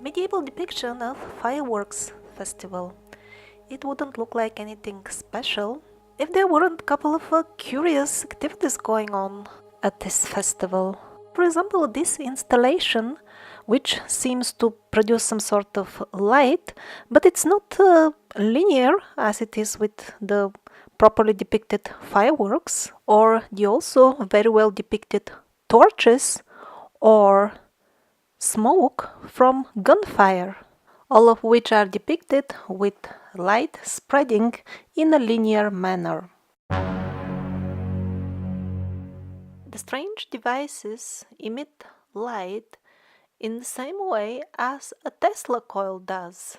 Medieval depiction of fireworks festival. It wouldn't look like anything special if there weren't a couple of curious activities going on at this festival. For example, this installation, which seems to produce some sort of light, but it's not linear as it is with the properly depicted fireworks, or the also very well depicted torches or smoke from gunfire, all of which are depicted with light spreading in a linear manner. The strange devices emit light in the same way as a Tesla coil does.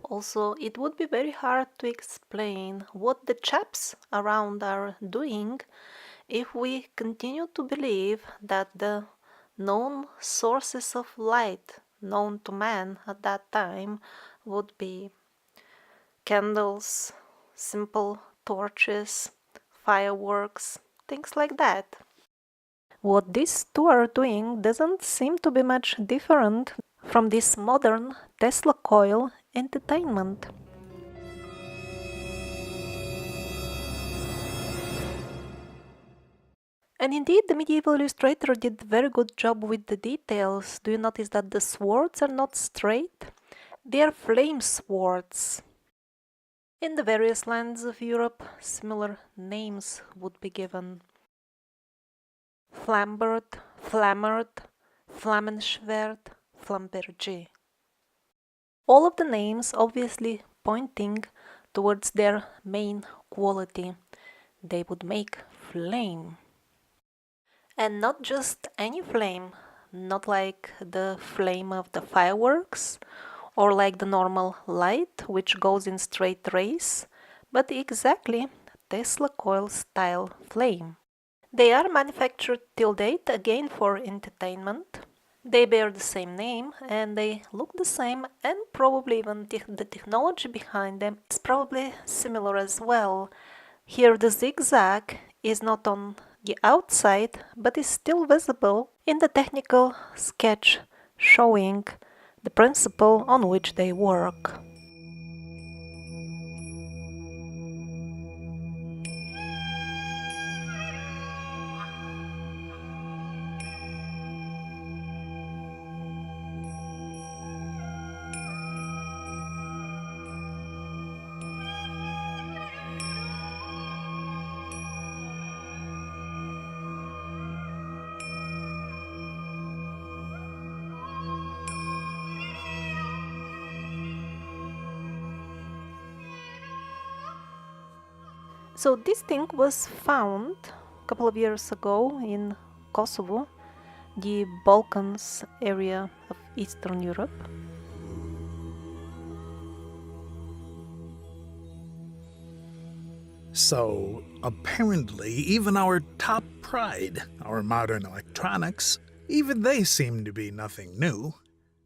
Also, it would be very hard to explain what the chaps around are doing if we continue to believe that the known sources of light known to man at that time would be candles, simple torches, fireworks, things like that. What these two are doing doesn't seem to be much different from this modern Tesla coil entertainment. And indeed, the medieval illustrator did a very good job with the details. Do you notice that the swords are not straight? They are flame swords. In the various lands of Europe, similar names would be given. Flambert, Flammert, Flammenschwert, Flamberger. All of the names obviously pointing towards their main quality. They would make flame. And not just any flame, not like the flame of the fireworks or like the normal light which goes in straight rays, but exactly Tesla coil style flame. They are manufactured till date again for entertainment. They bear the same name and they look the same, and probably even the technology behind them is probably similar as well. Here the zigzag is not on the outside but is still visible in the technical sketch showing the principle on which they work. So this thing was found a couple of years ago in Kosovo, the Balkans area of Eastern Europe. So, apparently, even our top pride, our modern electronics, even they seem to be nothing new.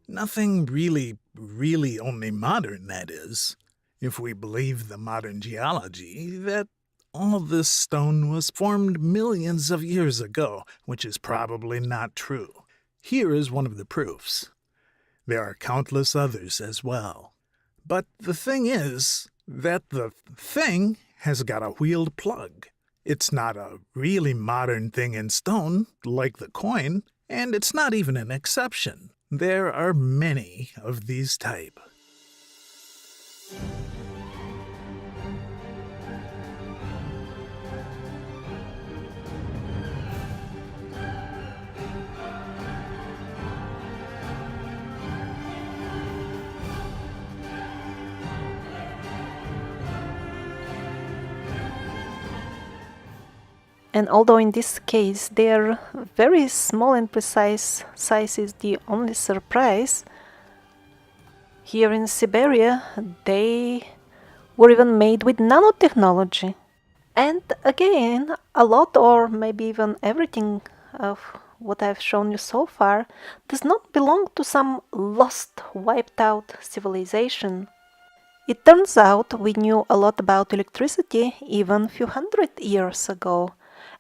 Nothing really only modern, that is. If we believe the modern geology, that all this stone was formed millions of years ago, which is probably not true. Here is one of the proofs. There are countless others as well. But the thing is that the thing has got a wheeled plug. It's not a really modern thing in stone, like the coin, and it's not even an exception. There are many of these type. And although in this case their very small and precise size is the only surprise, here in Siberia they were even made with nanotechnology. And again, a lot or maybe even everything of what I've shown you so far does not belong to some lost, wiped out civilization. It turns out we knew a lot about electricity even a few hundred years ago.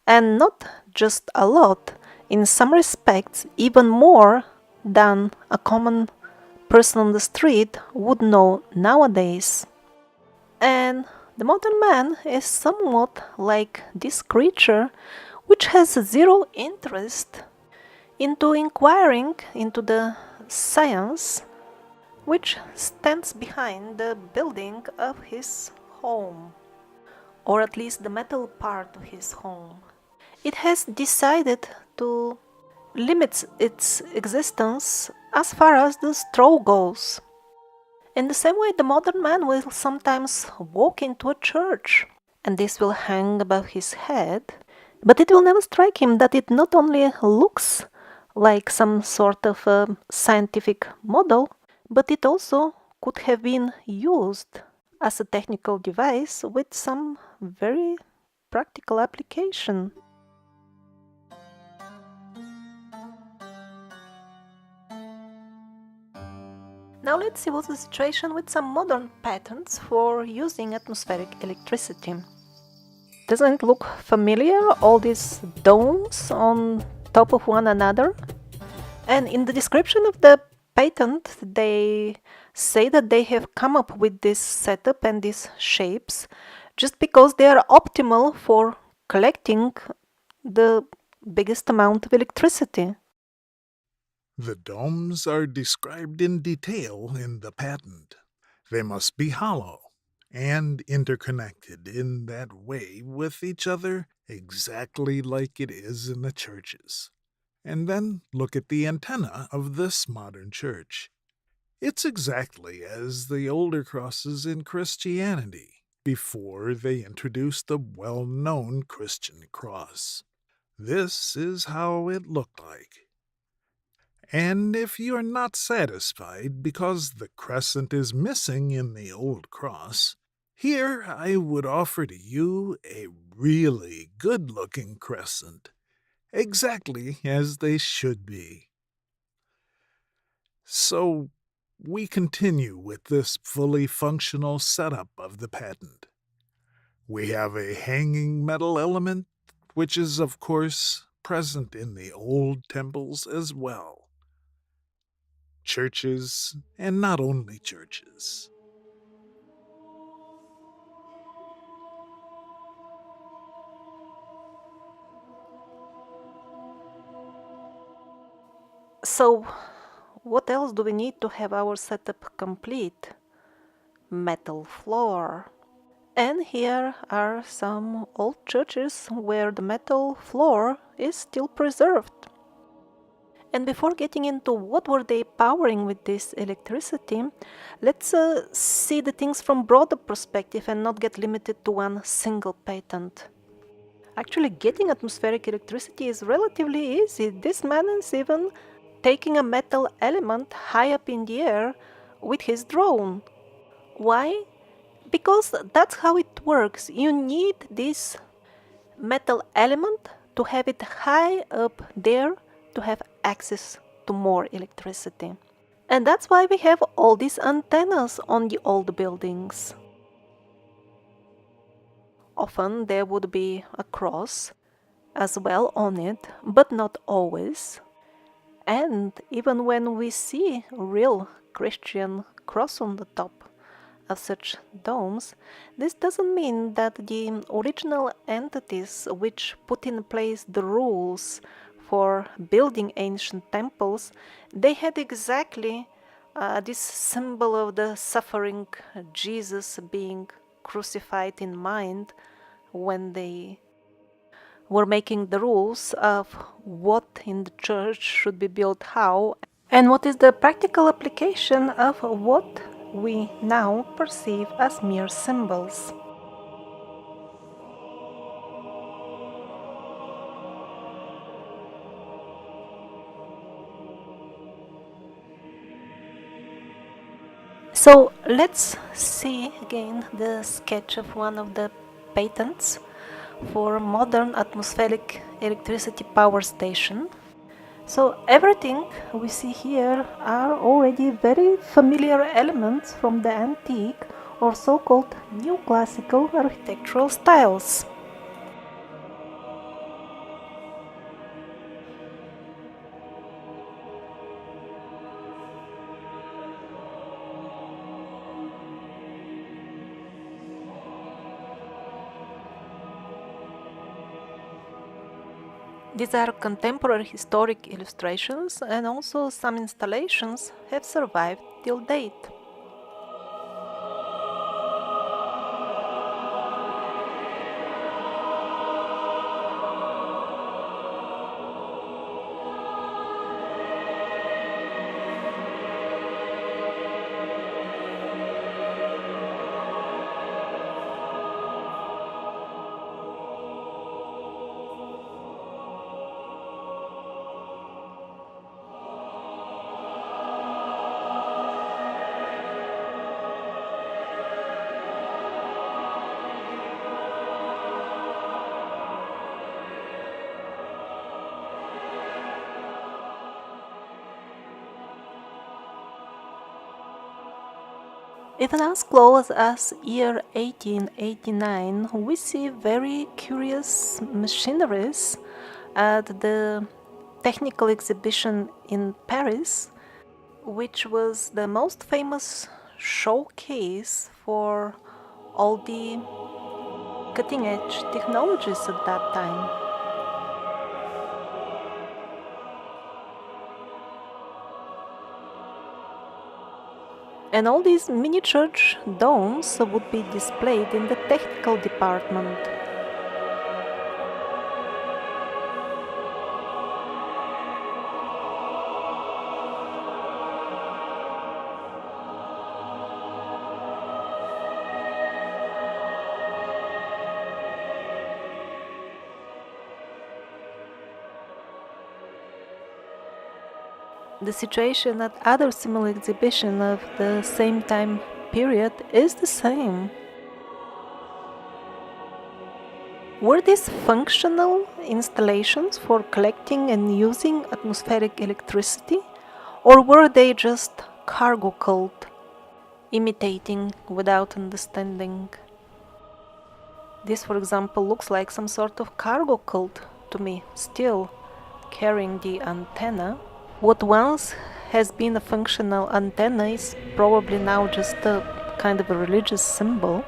And not just a lot, in some respects even more than a common person on the street would know nowadays. And the modern man is somewhat like this creature which has zero interest into inquiring into the science which stands behind the building of his home, or at least the metal part of his home. It has decided to limit its existence as far as the straw goes. In the same way, the modern man will sometimes walk into a church, and this will hang above his head, but it will never strike him that it not only looks like some sort of a scientific model, but it also could have been used as a technical device with some very practical application. Now let's see what's the situation with some modern patents for using atmospheric electricity. Doesn't it look familiar, all these domes on top of one another? And in the description of the patent, they say that they have come up with this setup and these shapes just because they are optimal for collecting the biggest amount of electricity. The domes are described in detail in the patent. They must be hollow and interconnected in that way with each other exactly like it is in the churches. And then look at the antenna of this modern church. It's exactly as the older crosses in Christianity, before they introduced the well known Christian cross. This is how it looked like. And if you're not satisfied because the crescent is missing in the old cross, here I would offer to you a really good looking crescent, exactly as they should be. So, we continue with this fully functional setup of the patent. We have a hanging metal element, which is, of course, present in the old temples as well. Churches, and not only churches. So, what else do we need to have our setup complete? Metal floor. And here are some old churches where the metal floor is still preserved. And before getting into what were they powering with this electricity, let's see the things from broader perspective and not get limited to one single patent. Actually, getting atmospheric electricity is relatively easy. This man is even taking a metal element high up in the air with his drone. Why? Because that's how it works. You need this metal element to have it high up there to have access to more electricity. And that's why we have all these antennas on the old buildings. Often there would be a cross as well on it, but not always. And even when we see a real Christian cross on the top of such domes, this doesn't mean that the original entities which put in place the rules for building ancient temples, they had exactly this symbol of the suffering Jesus being crucified in mind when they were making the rules of what in the church should be built how, and what is the practical application of what we now perceive as mere symbols. So let's see again the sketch of one of the patents for modern atmospheric electricity power station. So everything we see here are already very familiar elements from the antique or so-called neoclassical architectural styles. These are contemporary historic illustrations, and also some installations have survived till date. Even as close as year 1889, we see very curious machineries at the technical exhibition in Paris, which was the most famous showcase for all the cutting edge technologies at that time. And all these miniature domes would be displayed in the technical department. The situation at other similar exhibitions of the same time period is the same. Were these functional installations for collecting and using atmospheric electricity, or were they just cargo cult, imitating without understanding? This, for example, looks like some sort of cargo cult to me, still carrying the antenna. What once has been a functional antenna is probably now just a kind of a religious symbol.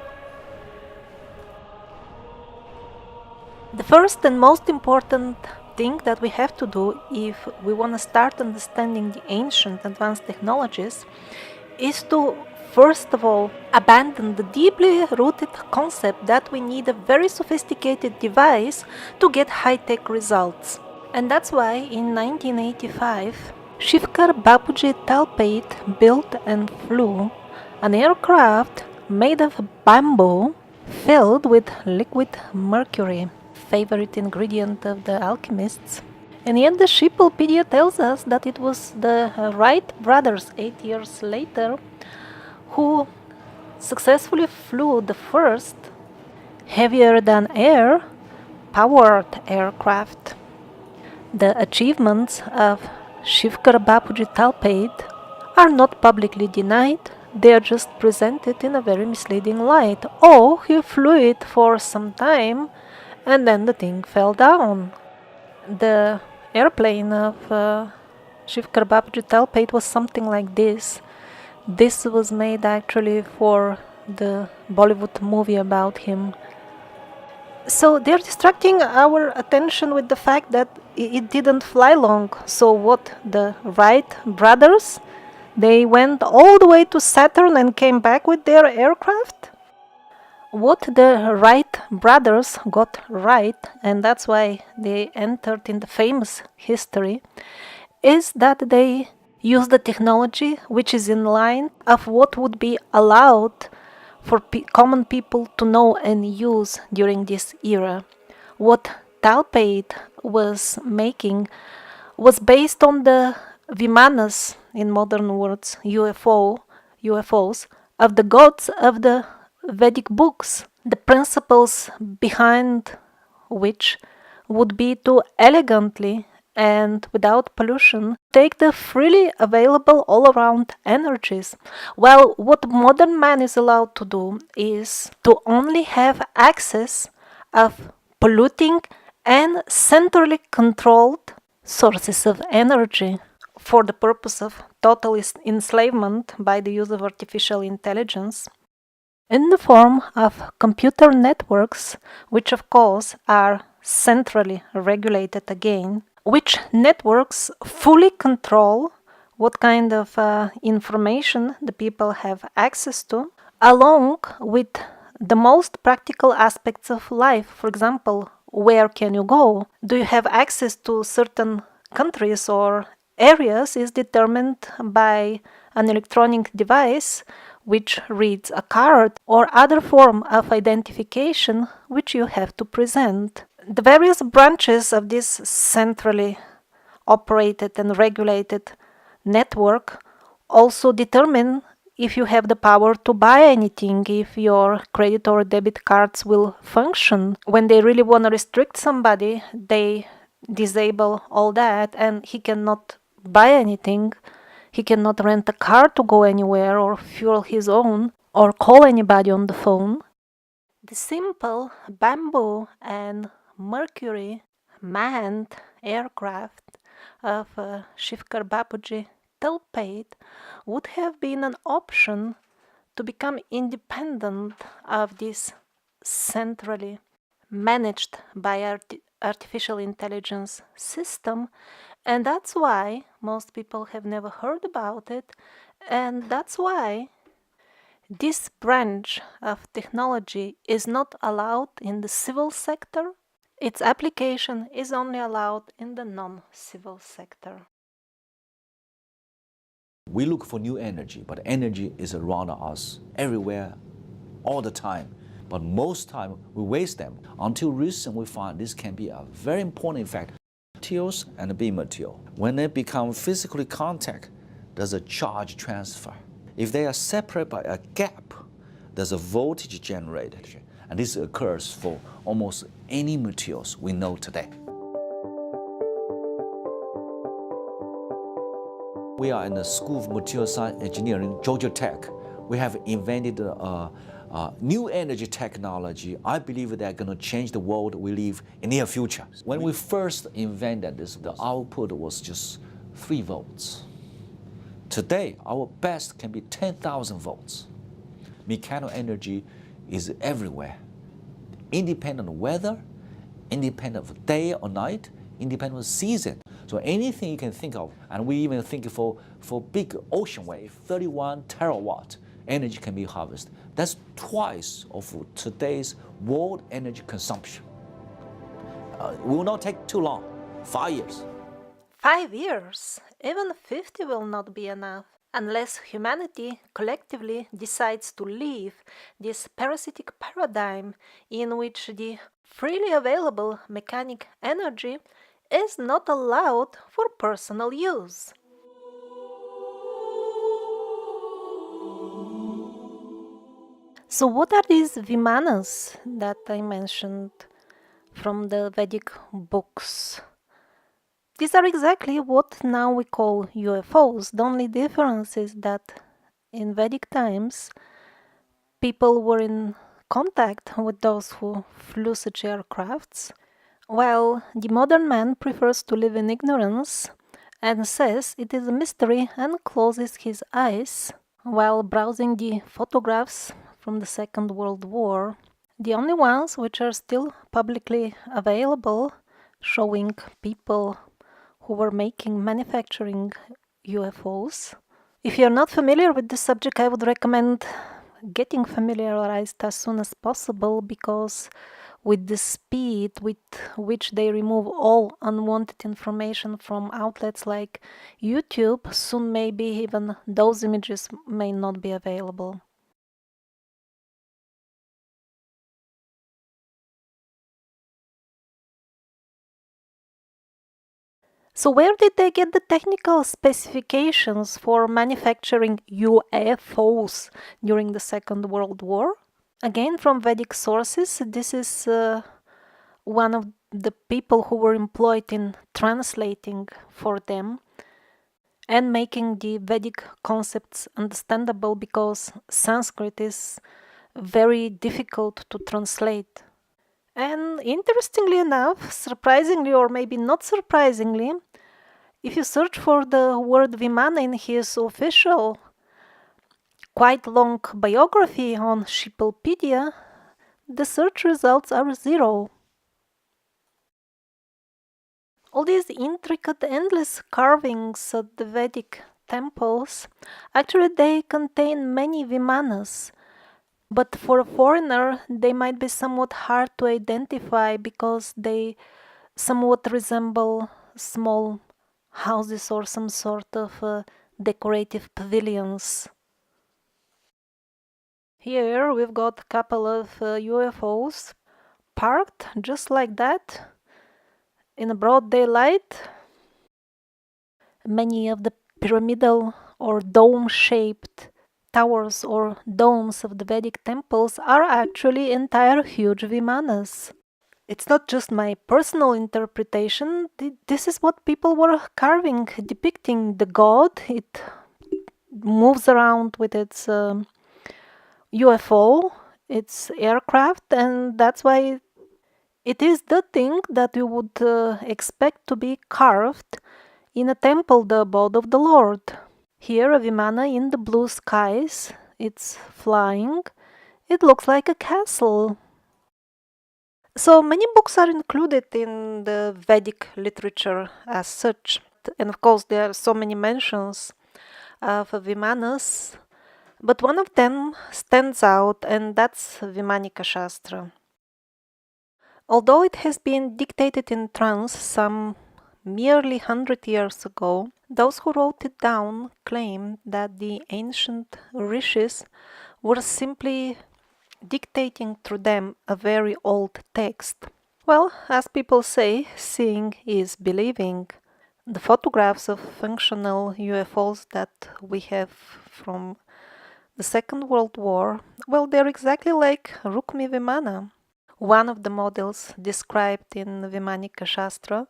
The first and most important thing that we have to do if we want to start understanding the ancient advanced technologies is to first of all abandon the deeply rooted concept that we need a very sophisticated device to get high-tech results. And that's why in 1985, Shivkar Bapuji Talpate built and flew an aircraft made of bamboo filled with liquid mercury, favorite ingredient of the alchemists. And yet the Shippepedia tells us that it was the Wright brothers 8 years later who successfully flew the first heavier-than-air powered aircraft. The achievements of Shivkar Bapuji Talpate are not publicly denied, they are just presented in a very misleading light. Oh, he flew it for some time and then the thing fell down. The airplane of Shivkar Bapuji Talpate was something like this. This was made actually for the Bollywood movie about him. So they're distracting our attention with the fact that it didn't fly long. So what, the Wright brothers, they went all the way to Saturn and came back with their aircraft? What the Wright brothers got right, and that's why they entered in the famous history, is that they used the technology which is in line of what would be allowed for common people to know and use during this era. What Talpate was making was based on the Vimanas, in modern words, UFOs, of the gods of the Vedic books, the principles behind which would be to elegantly and without pollution take the freely available all-around energies. Well, what modern man is allowed to do is to only have access of polluting and centrally controlled sources of energy for the purpose of total enslavement by the use of artificial intelligence in the form of computer networks, which of course are centrally regulated again, which networks fully control what kind of information the people have access to, along with the most practical aspects of life. For example, where can you go? Do you have access to certain countries or areas is determined by an electronic device which reads a card or other form of identification which you have to present. The various branches of this centrally operated and regulated network also determine if you have the power to buy anything, if your credit or debit cards will function. When they really want to restrict somebody, they disable all that and he cannot buy anything. He cannot rent a car to go anywhere or fuel his own or call anybody on the phone. The simple bamboo and mercury manned aircraft of Shivkar Bapuji Talpate would have been an option to become independent of this centrally managed by artificial intelligence system, and that's why most people have never heard about it, and that's why this branch of technology is not allowed in the civil sector. Its application is only allowed in the non-civil sector. We look for new energy, but energy is around us everywhere, all the time. But most time we waste them. Until recently, we find this can be a very important effect. Materials and beam material. When they become physically contact, there's a charge transfer. If they are separated by a gap, there's a voltage generated. And this occurs for almost any materials we know today. We are in the School of Material Science Engineering, Georgia Tech. We have invented a new energy technology. I believe they're going to change the world we live in the near future. When we first invented this, the output was just 3 volts. Today, our best can be 10,000 volts. Mechanical energy is everywhere, independent of weather, independent of day or night, independent of season. So anything you can think of, and we even think for big ocean wave, 31 terawatt energy can be harvested. That's twice of today's world energy consumption. It will not take too long, 5 years. 5 years, even 50 will not be enough, unless humanity collectively decides to leave this parasitic paradigm in which the freely available mechanic energy is not allowed for personal use. So what are these vimanas that I mentioned from the Vedic books? These are exactly what now we call UFOs. The only difference is that in Vedic times, people were in contact with those who flew such aircrafts, while the modern man prefers to live in ignorance and says it is a mystery and closes his eyes while browsing the photographs from the Second World War, the only ones which are still publicly available, showing people who were manufacturing UFOs. If you're not familiar with this subject, I would recommend getting familiarized as soon as possible, because with the speed with which they remove all unwanted information from outlets like YouTube, soon maybe even those images may not be available. So where did they get the technical specifications for manufacturing UFOs during the Second World War? Again, from Vedic sources, this is one of the people who were employed in translating for them and making the Vedic concepts understandable, because Sanskrit is very difficult to translate. And interestingly enough, surprisingly or maybe not surprisingly, if you search for the word Vimana in his official, quite long biography on Shiplepedia, the search results are 0. All these intricate, endless carvings at the Vedic temples, actually they contain many vimanas, but for a foreigner they might be somewhat hard to identify because they somewhat resemble small houses or some sort of decorative pavilions. Here we've got a couple of UFOs parked just like that in a broad daylight. Many of the pyramidal or dome-shaped towers or domes of the Vedic temples are actually entire huge vimanas. It's not just my personal interpretation, this is what people were carving, depicting the god. It moves around with its UFO, its aircraft, and that's why it is the thing that you would expect to be carved in a temple, the abode of the Lord. Here, a Vimana in the blue skies, it's flying. It looks like a castle. So many books are included in the Vedic literature as such. And of course, there are so many mentions of Vimanas, but one of them stands out, and that's Vimanika Shastra. Although it has been dictated in trance some merely 100 years ago, those who wrote it down claim that the ancient rishis were simply dictating through them a very old text. Well, as people say, seeing is believing. The photographs of functional UFOs that we have from the Second World War, well, they're exactly like Rukmi Vimana, one of the models described in Vimanika Shastra.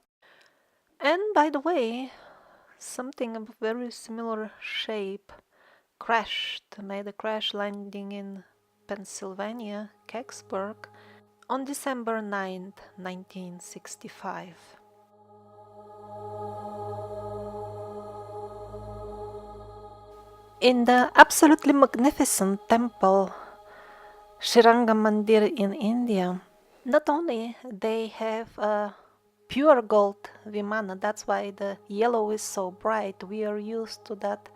And by the way, something of very similar shape made a crash landing in Pennsylvania, Kecksburg, on December 9th, 1965. In the absolutely magnificent temple Sriranga Mandir in India, not only they have a pure gold Vimana, that's why the yellow is so bright. We are used to that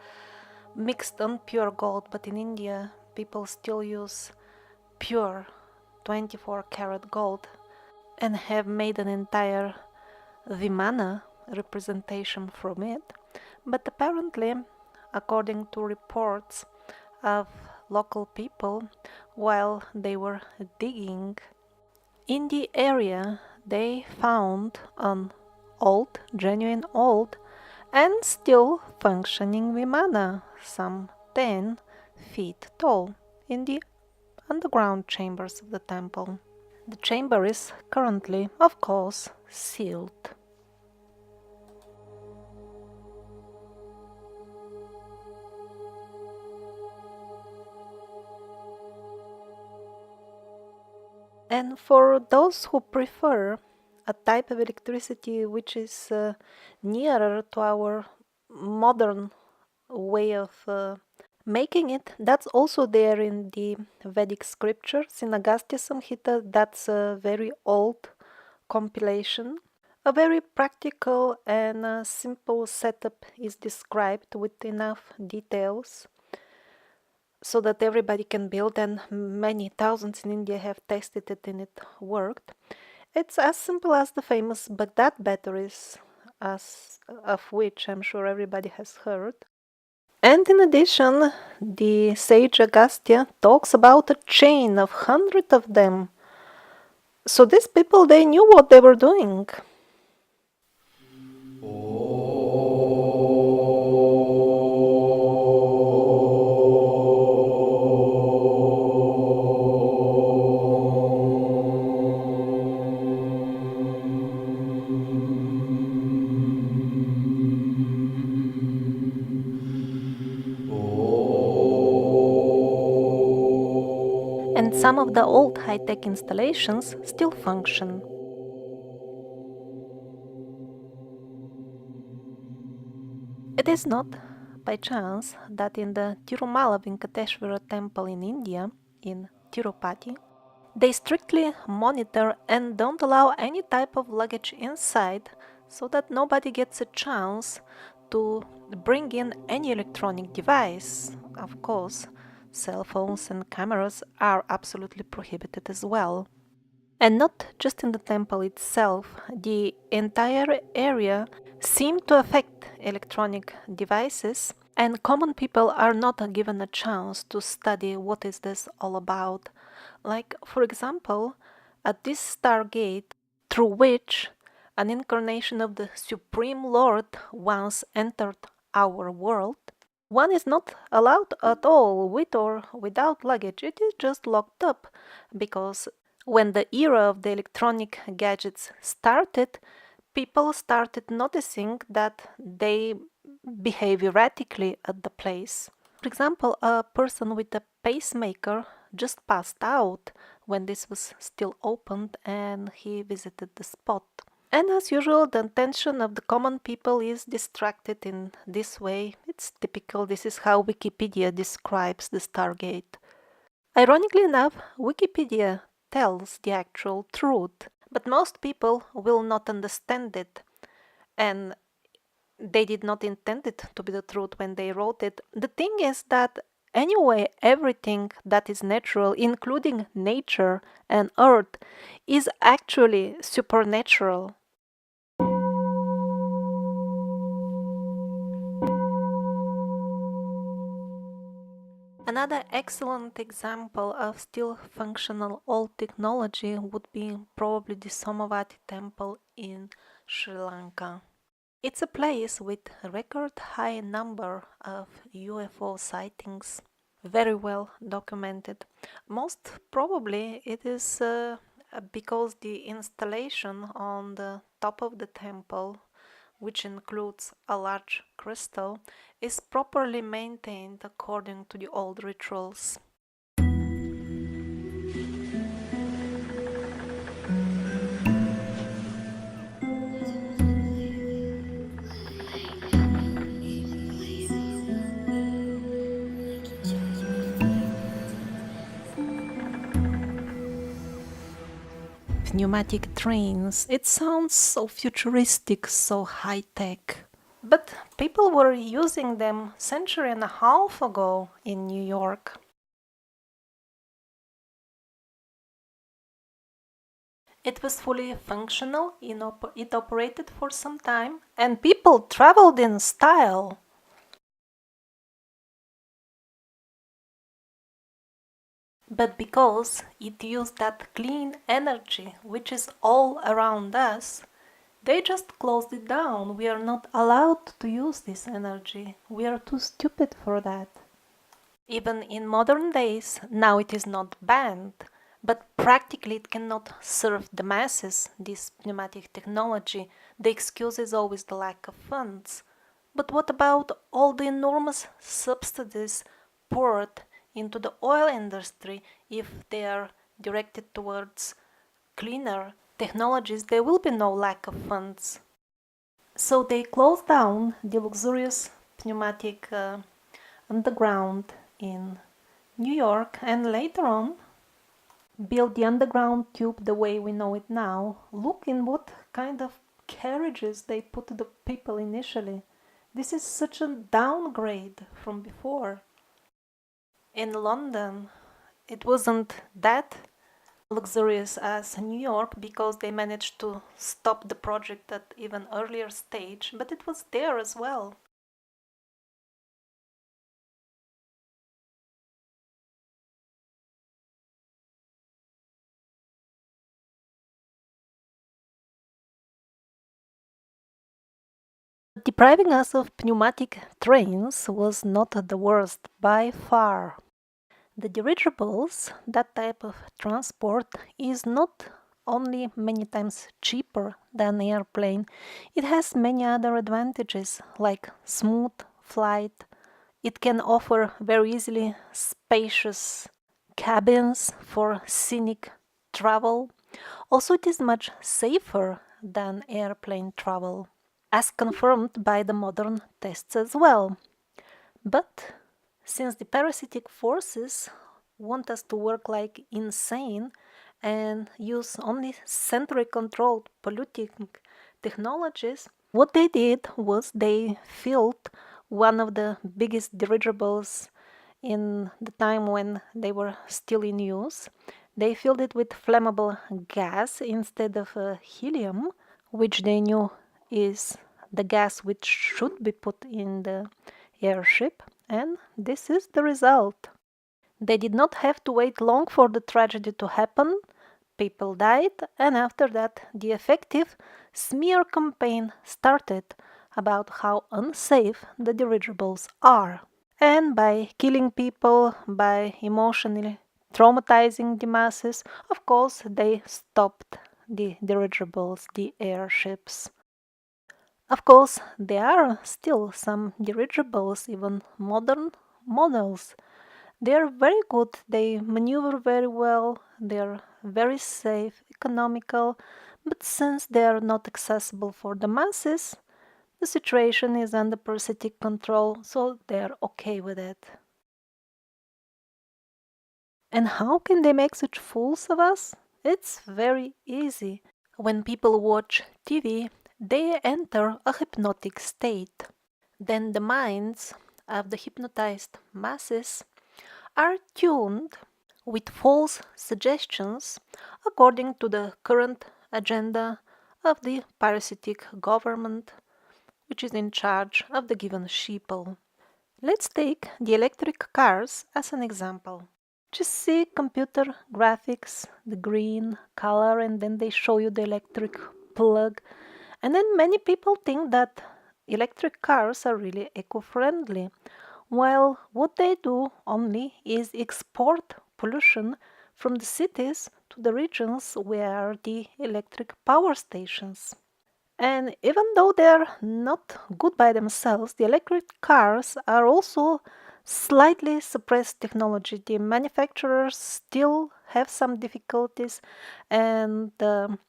mixed and pure gold, but in India people still use pure 24 karat gold and have made an entire Vimana representation from it. But apparently, according to reports of local people, while they were digging in the area, they found an old, genuine old, and still functioning Vimana, some 10 feet tall, in the underground chambers of the temple. The chamber is currently, of course, sealed. And for those who prefer a type of electricity which is nearer to our modern way of making it, that's also there in the Vedic scriptures. In Agastya Samhita, that's a very old compilation. A very practical and simple setup is described with enough details so that everybody can build, and many thousands in India have tested it and it worked. It's as simple as the famous Baghdad batteries, of which I'm sure everybody has heard. And in addition, the sage Agastya talks about a chain of hundreds of them. So these people, they knew what they were doing. And some of the old high-tech installations still function. It is not by chance that in the Tirumala Venkateshwara temple in India, in Tirupati, they strictly monitor and don't allow any type of luggage inside so that nobody gets a chance to bring in any electronic device. Of course, cell phones and cameras are absolutely prohibited as well. And not just in the temple itself, the entire area seemed to affect electronic devices, and common people are not given a chance to study what is this all about. Like, for example, at this Stargate, through which an incarnation of the Supreme Lord once entered our world, one is not allowed at all with or without luggage. It is just locked up because when the era of the electronic gadgets started, people started noticing that they behave erratically at the place. For example, a person with a pacemaker just passed out when this was still opened and he visited the spot. And as usual, the attention of the common people is distracted in this way. It's typical, this is how Wikipedia describes the Stargate. Ironically enough, Wikipedia tells the actual truth, but most people will not understand it, and they did not intend it to be the truth when they wrote it. The thing is that anyway, everything that is natural, including nature and earth, is actually supernatural. Another excellent example of still functional old technology would be probably the Somavati temple in Sri Lanka. It's a place with a record high number of UFO sightings, very well documented. Most probably it is because the installation on the top of the temple, which includes a large crystal, is properly maintained according to the old rituals. Pneumatic trains. It sounds so futuristic, so high tech. But people were using them century and a half ago in New York. It was fully functional, it operated for some time, and people traveled in style. But because it used that clean energy which is all around us, they just closed it down. We are not allowed to use this energy. We are too stupid for that. Even in modern days, now it is not banned, but practically it cannot serve the masses, this pneumatic technology. The excuse is always the lack of funds. But what about all the enormous subsidies poured into the oil industry? If they are directed towards cleaner technologies, there will be no lack of funds. So they closed down the luxurious pneumatic underground in New York, and later on built the underground tube the way we know it now. Look in what kind of carriages they put the people initially. This is such a downgrade from before. In London, it wasn't that luxurious as New York because they managed to stop the project at even earlier stage, but it was there as well. Depriving us of pneumatic trains was not the worst by far. The dirigibles, that type of transport, is not only many times cheaper than airplane, it has many other advantages like smooth flight. It can offer very easily spacious cabins for scenic travel. Also, it is much safer than airplane travel, as confirmed by the modern tests as well. But since the parasitic forces want us to work like insane and use only centrally controlled polluting technologies, what they did was they filled one of the biggest dirigibles in the time when they were still in use. They filled it with flammable gas instead of helium, which they knew is the gas which should be put in the airship, and this is the result. They did not have to wait long for the tragedy to happen. People died, and after that, the effective smear campaign started about how unsafe the dirigibles are. And by killing people, by emotionally traumatizing the masses, of course, they stopped the dirigibles, the airships. Of course, there are still some dirigibles, even modern models. They are very good, they maneuver very well, they are very safe, economical, but since they are not accessible for the masses, the situation is under parasitic control, so they are okay with it. And how can they make such fools of us? It's very easy. When people watch TV, they enter a hypnotic state. Then the minds of the hypnotized masses are tuned with false suggestions according to the current agenda of the parasitic government, which is in charge of the given sheeple. Let's take the electric cars as an example. Just see computer graphics, the green color, and then they show you the electric plug. And then many people think that electric cars are really eco-friendly, while what they do only is export pollution from the cities to the regions where are the electric power stations. And even though they're not good by themselves, the electric cars are also slightly suppressed technology. The manufacturers still have some difficulties, and the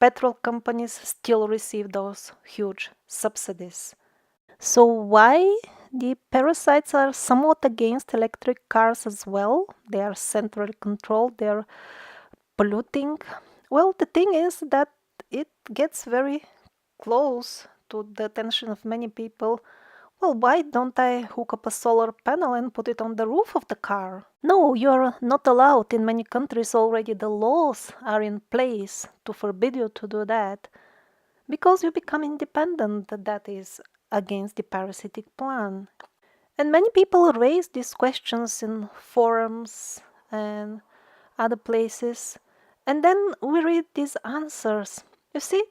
petrol companies still receive those huge subsidies. So why the parasites are somewhat against electric cars as well? They are centrally controlled, they are polluting. Well, the thing is that it gets very close to the attention of many people. Well, why don't I hook up a solar panel and put it on the roof of the car? No, you're not allowed. In many countries already the laws are in place to forbid you to do that. Because you become independent, that is against the parasitic plan. And many people raise these questions in forums and other places. And then we read these answers. You see,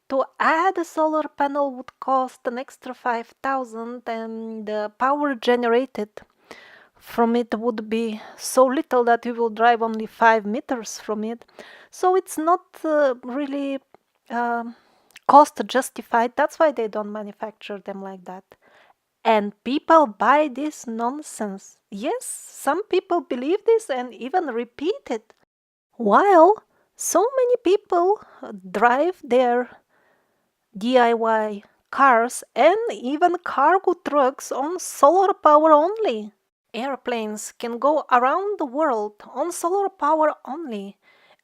to add a solar panel would cost an extra 5,000, and the power generated from it would be so little that you will drive only 5 meters from it. So it's not really cost justified. That's why they don't manufacture them like that. And people buy this nonsense. Yes, some people believe this and even repeat it. While so many people drive their DIY cars and even cargo trucks on solar power only. Airplanes can go around the world on solar power only.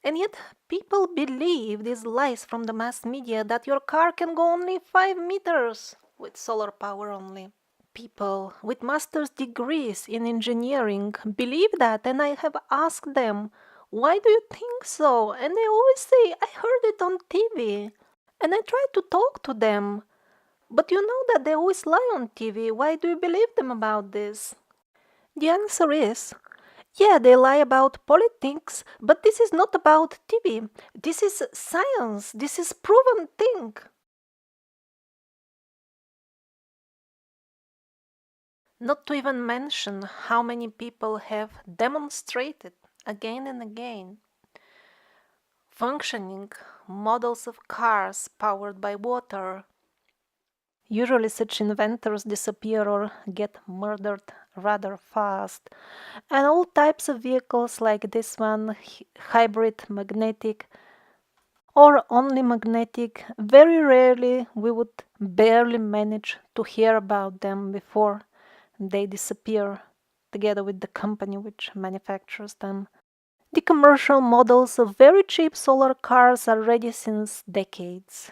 And yet people believe these lies from the mass media that your car can go only 5 meters with solar power only. People with master's degrees in engineering believe that, and I have asked them, why do you think so? And they always say, I heard it on TV. And I try to talk to them. But you know that they always lie on TV. Why do you believe them about this? The answer is, yeah, they lie about politics, but this is not about TV. This is science. This is proven thing. Not to even mention how many people have demonstrated again and again functioning models of cars powered by water. Usually such inventors disappear or get murdered rather fast. And all types of vehicles like this one, hybrid, magnetic, or only magnetic, very rarely we would barely manage to hear about them before they disappear together with the company which manufactures them. The commercial models of very cheap solar cars are ready since decades.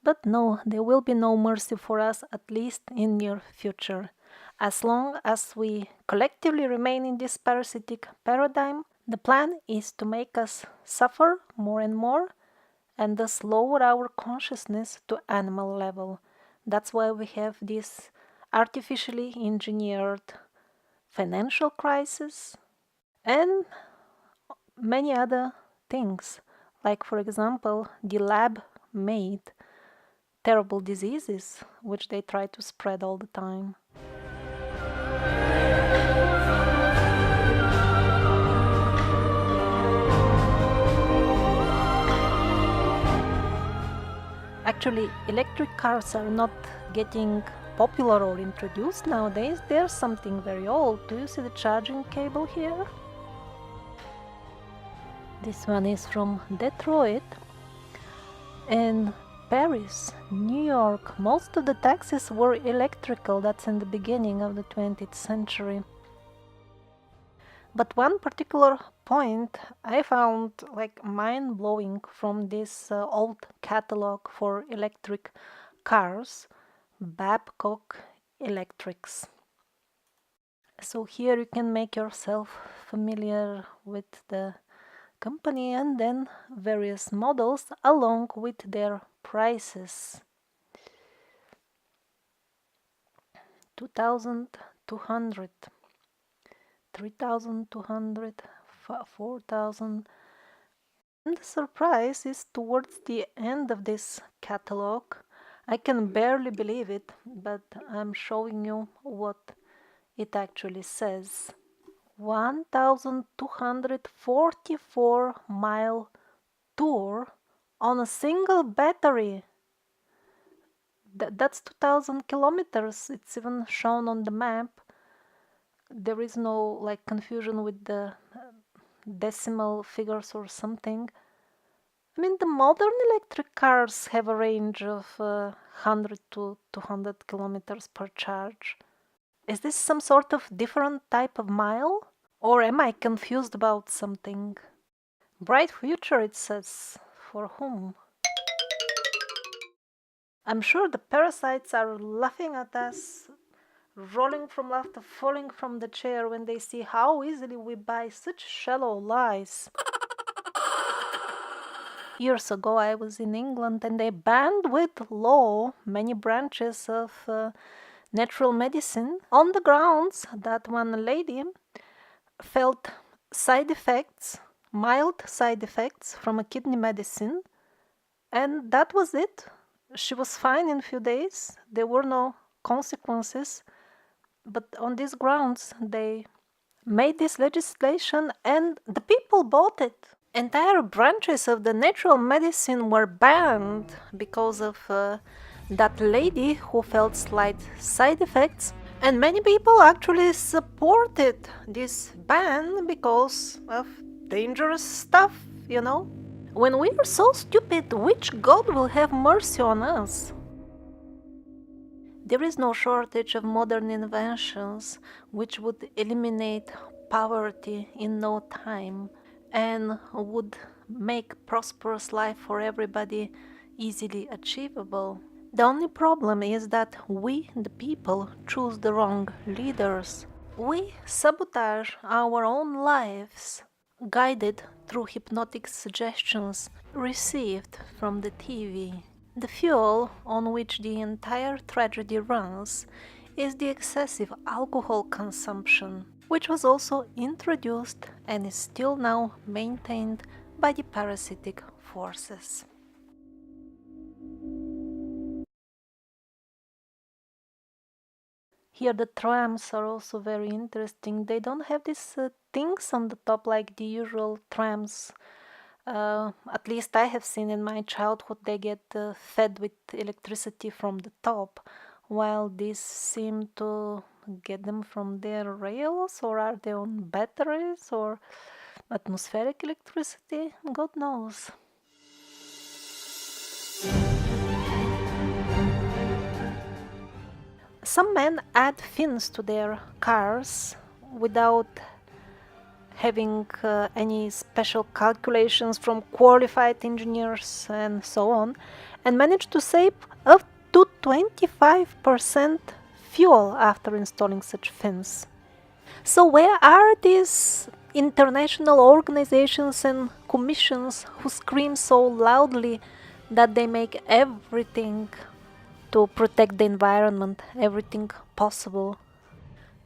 But no, there will be no mercy for us, at least in near future. As long as we collectively remain in this parasitic paradigm, the plan is to make us suffer more and more and thus lower our consciousness to animal level. That's why we have this artificially engineered financial crisis and many other things, like for example the lab made terrible diseases which they try to spread all the time. Actually, electric cars are not getting popular or introduced nowadays. They're something very old. Do you see the charging cable here? This one is from Detroit and Paris, New York. Most of the taxis were electrical. That's in the beginning of the 20th century. But one particular point I found like mind-blowing from this old catalog for electric cars, Babcock Electrics. So here you can make yourself familiar with the company and then various models along with their prices. 2,200, 3,200, 4,000. And the surprise is towards the end of this catalog. I can barely believe it, but I'm showing you what it actually says. 1,244-mile tour on a single battery. That's 2,000 kilometers. It's even shown on the map. There is no like confusion with the decimal figures or something. I mean, the modern electric cars have a range of 100 to 200 kilometers per charge. Is this some sort of different type of mile? Or am I confused about something? Bright future, it says. For whom? I'm sure the parasites are laughing at us, rolling from laughter, falling from the chair when they see how easily we buy such shallow lies. Years ago I was in England and they banned with law many branches of natural medicine on the grounds that one lady felt side effects, mild side effects from a kidney medicine, and that was it. She was fine in a few days. There were no consequences. But on these grounds, they made this legislation and the people bought it. Entire branches of the natural medicine were banned because of that lady who felt slight side effects. And many people actually supported this ban because of dangerous stuff, you know? When we are so stupid, which God will have mercy on us? There is no shortage of modern inventions which would eliminate poverty in no time and would make prosperous life for everybody easily achievable. The only problem is that we, the people, choose the wrong leaders. We sabotage our own lives, guided through hypnotic suggestions received from the TV. The fuel on which the entire tragedy runs is the excessive alcohol consumption, which was also introduced and is still now maintained by the parasitic forces. Here the trams are also very interesting. They don't have these things on the top like the usual trams. At least I have seen in my childhood they get fed with electricity from the top, while these seem to get them from their rails, or are they on batteries or atmospheric electricity? God knows. Some men add fins to their cars without having any special calculations from qualified engineers and so on, and managed to save up to 25% fuel after installing such fins. So where are these international organizations and commissions who scream so loudly that they make everything to protect the environment, everything possible?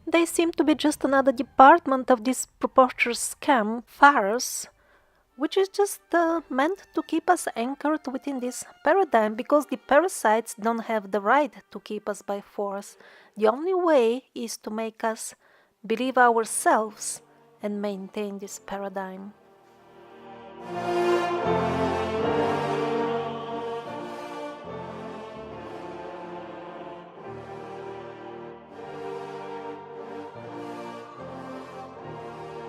They seem to be just another department of this preposterous scam farce, which is just meant to keep us anchored within this paradigm, because the parasites don't have the right to keep us by force. The only way is to make us believe ourselves and maintain this paradigm.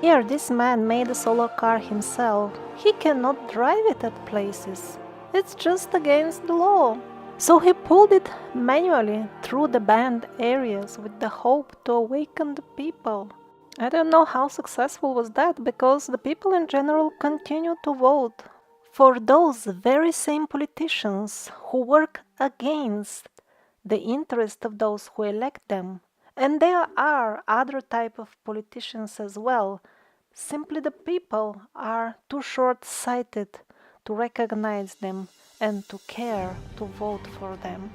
Here, this man made a solar car himself. He cannot drive it at places. It's just against the law. So he pulled it manually through the banned areas with the hope to awaken the people. I don't know how successful was that, because the people in general continue to vote for those very same politicians who work against the interest of those who elect them. And there are other type of politicians as well. Simply the people are too short-sighted to recognize them and to care to vote for them.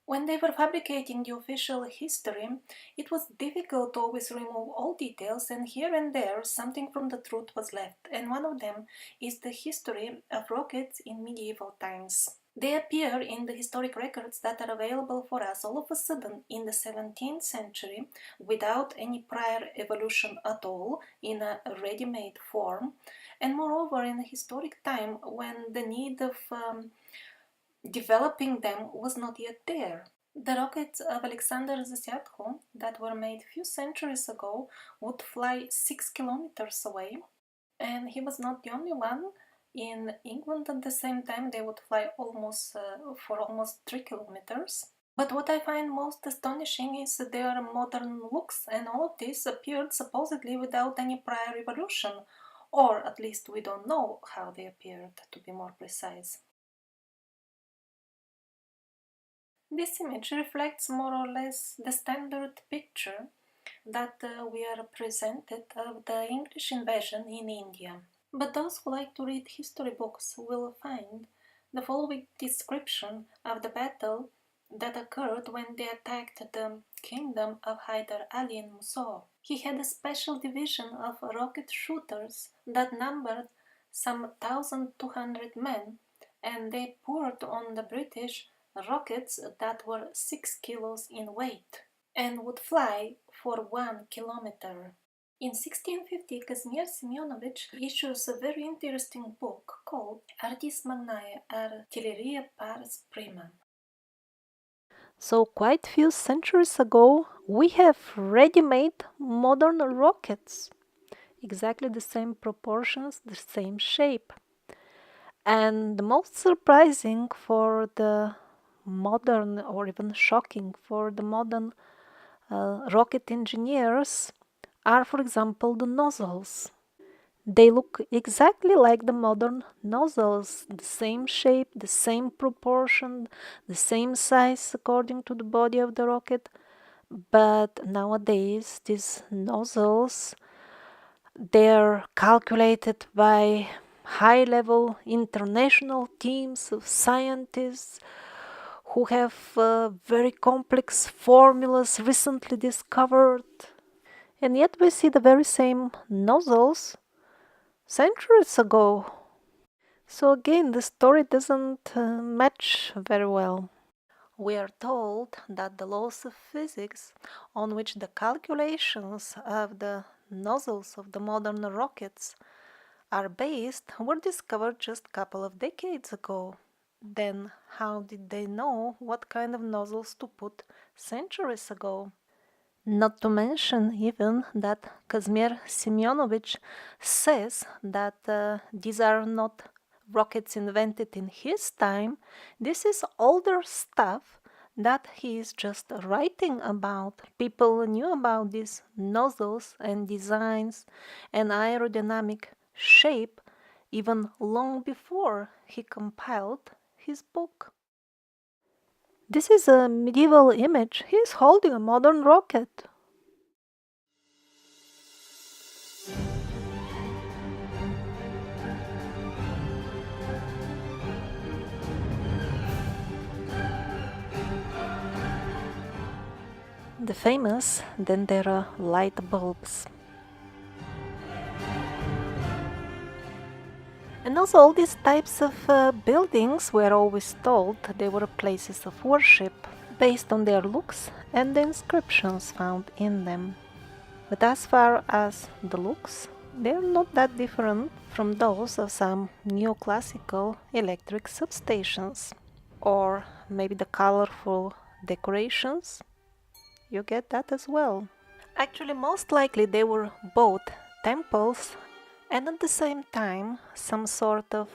When they were fabricating the official history, it was difficult to always remove all details, and here and there something from the truth was left, and one of them is the history of rockets in medieval times. They appear in the historic records that are available for us all of a sudden in the 17th century without any prior evolution at all, in a ready-made form, and moreover in a historic time when the need of developing them was not yet there. The rockets of Alexander Zasyatko that were made few centuries ago would fly 6 kilometers away, and he was not the only one. In England at the same time they would fly for almost 3 kilometers. But what I find most astonishing is their modern looks, and all of this appeared supposedly without any prior evolution, or at least we don't know how they appeared, to be more precise. This image reflects more or less the standard picture that we are presented of the English invasion in India. But those who like to read history books will find the following description of the battle that occurred when they attacked the kingdom of Hyder Ali in Mysore. He had a special division of rocket shooters that numbered some 1,200 men, and they poured on the British rockets that were 6 kilos in weight and would fly for 1 kilometer. In 1650, Kazimir Semyonovich issues a very interesting book called Artis Magnae Artilleria Pars Prima. So quite few centuries ago, we have ready-made modern rockets. Exactly the same proportions, the same shape. And the most surprising for the modern, or even shocking for the modern rocket engineers, are, for example, the nozzles. They look exactly like the modern nozzles, the same shape, the same proportion, the same size according to the body of the rocket. But nowadays, these nozzles, they're calculated by high-level international teams of scientists who have very complex formulas recently discovered. And yet we see the very same nozzles centuries ago. So again, the story doesn't match very well. We are told that the laws of physics on which the calculations of the nozzles of the modern rockets are based were discovered just a couple of decades ago. Then how did they know what kind of nozzles to put centuries ago? Not to mention even that Kazimir Semyonovich says that these are not rockets invented in his time, this is older stuff that he is just writing about. People knew about these nozzles and designs and aerodynamic shape even long before he compiled his book. This is a medieval image. He is holding a modern rocket. The famous Dendera light bulbs. And also all these types of buildings were always told they were places of worship based on their looks and the inscriptions found in them. But as far as the looks, they're not that different from those of some neoclassical electric substations. Or maybe the colorful decorations. You get that as well. Actually, most likely they were both temples and at the same time some sort of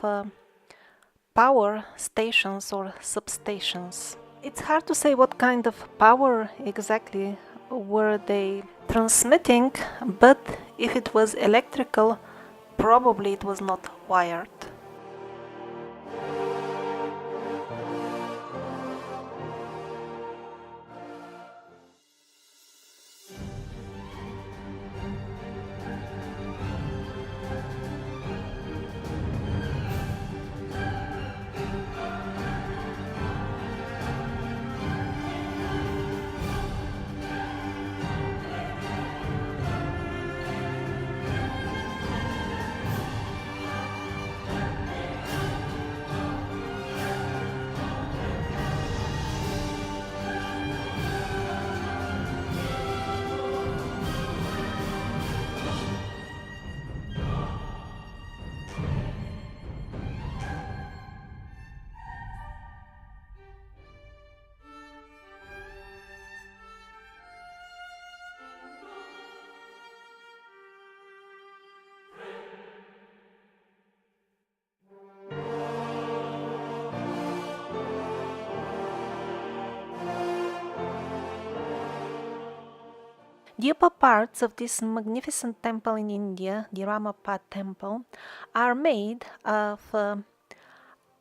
power stations or substations. It's hard to say what kind of power exactly were they transmitting, but if it was electrical, probably it was not wired. The upper parts of this magnificent temple in India, the Ramappa temple, are made of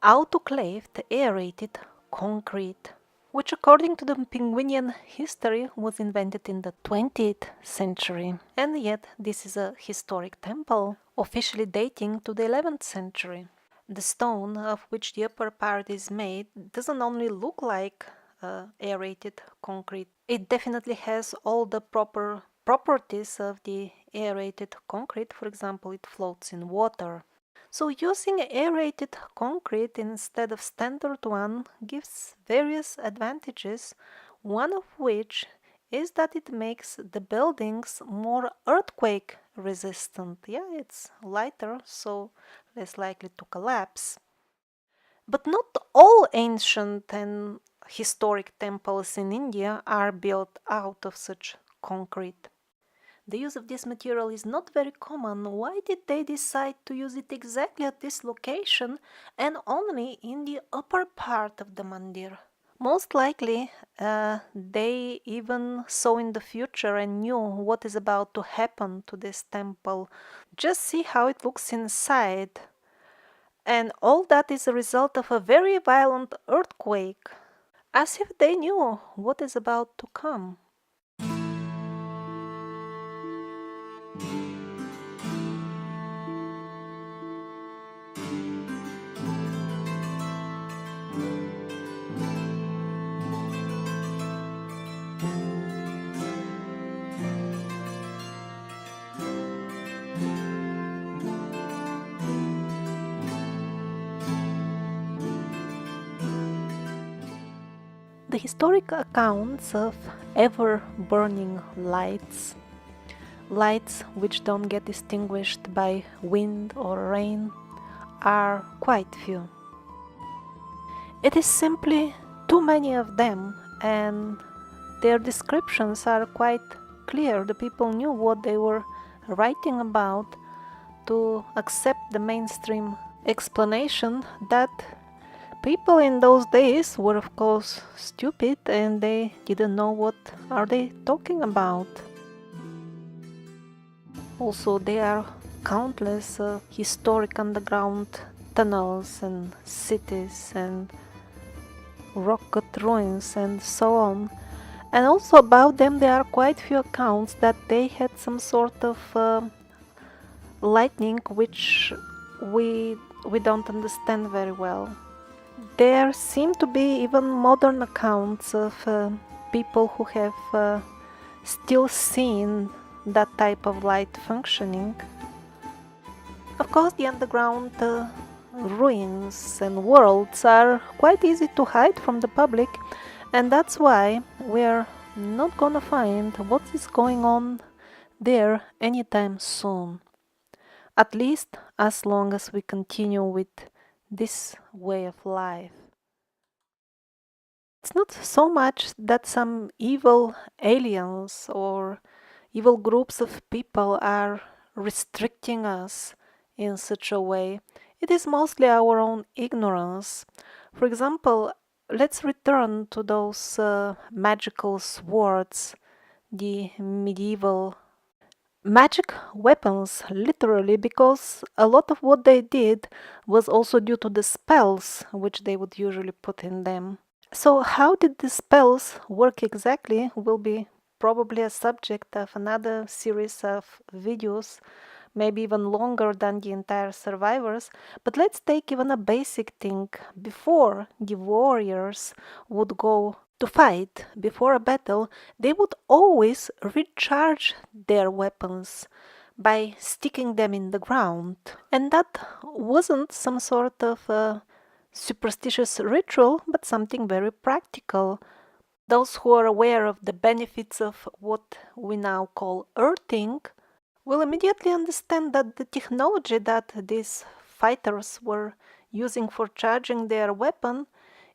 autoclaved aerated concrete, which according to the Penguinian history was invented in the 20th century. And yet this is a historic temple, officially dating to the 11th century. The stone of which the upper part is made doesn't only look like aerated concrete. It definitely has all the proper properties of the aerated concrete. For example, it floats in water. So using aerated concrete instead of standard one gives various advantages, one of which is that it makes the buildings more earthquake resistant. Yeah, it's lighter, so less likely to collapse. But not all ancient and historic temples in India are built out of such concrete. The use of this material is not very common. Why did they decide to use it exactly at this location and only in the upper part of the mandir? Most likely, they even saw in the future and knew what is about to happen to this temple. Just see how it looks inside. And all that is a result of a very violent earthquake, as if they knew what is about to come. The historic accounts of ever-burning lights, lights which don't get extinguished by wind or rain, are quite few. It is simply too many of them, and their descriptions are quite clear. The people knew what they were writing about. To accept the mainstream explanation that people in those days were of course stupid and they didn't know what are they talking about. Also, there are countless historic underground tunnels and cities and rock-cut ruins and so on. And also about them there are quite few accounts that they had some sort of lightning which we don't understand very well. There seem to be even modern accounts of people who have still seen that type of light functioning. Of course, the underground ruins and worlds are quite easy to hide from the public, and that's why we're not gonna find what is going on there anytime soon. At least as long as we continue with this way of life. It's not so much that some evil aliens or evil groups of people are restricting us in such a way. It is mostly our own ignorance. For example, let's return to those magical swords, the medieval magic weapons, literally, because a lot of what they did was also due to the spells which they would usually put in them. So how did the spells work exactly will be probably a subject of another series of videos, maybe even longer than the entire Survivors, but let's take even a basic thing. Before the warriors would go to fight, before a battle, they would always recharge their weapons by sticking them in the ground. And that wasn't some sort of a superstitious ritual, but something very practical. Those who are aware of the benefits of what we now call earthing will immediately understand that the technology that these fighters were using for charging their weapon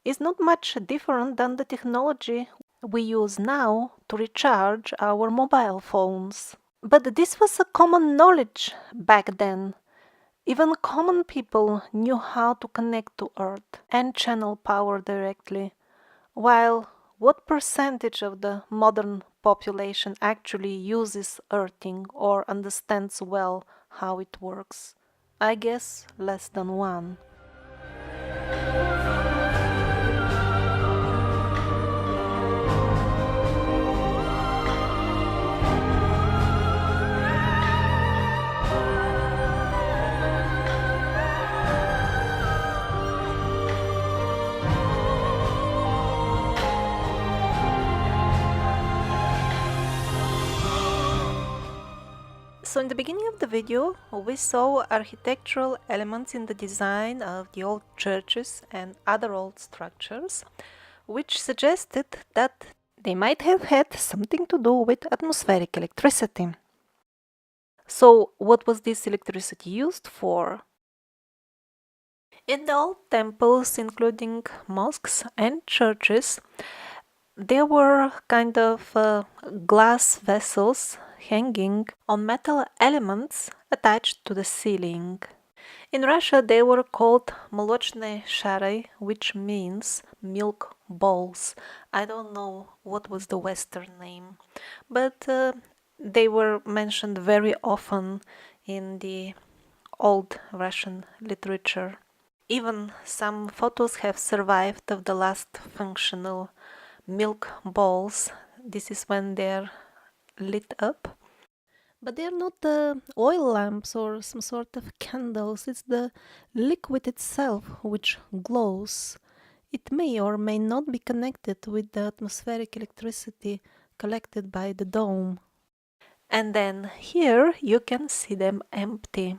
is not much different than the technology we use now to recharge our mobile phones. But this was a common knowledge back then. Even common people knew how to connect to Earth and channel power directly, while what percentage of the modern population actually uses earthing or understands well how it works? I guess less than one. So in the beginning of the video, we saw architectural elements in the design of the old churches and other old structures, which suggested that they might have had something to do with atmospheric electricity. So what was this electricity used for? In the old temples, including mosques and churches, there were kind of glass vessels hanging on metal elements attached to the ceiling. In Russia they were called молочные шары, which means milk bowls. I don't know what was the Western name, but they were mentioned very often in the old Russian literature. Even some photos have survived of the last functional milk bowls. This is when they're lit up. But they're not oil lamps or some sort of candles. It's the liquid itself which glows. It may or may not be connected with the atmospheric electricity collected by the dome. And then here you can see them empty.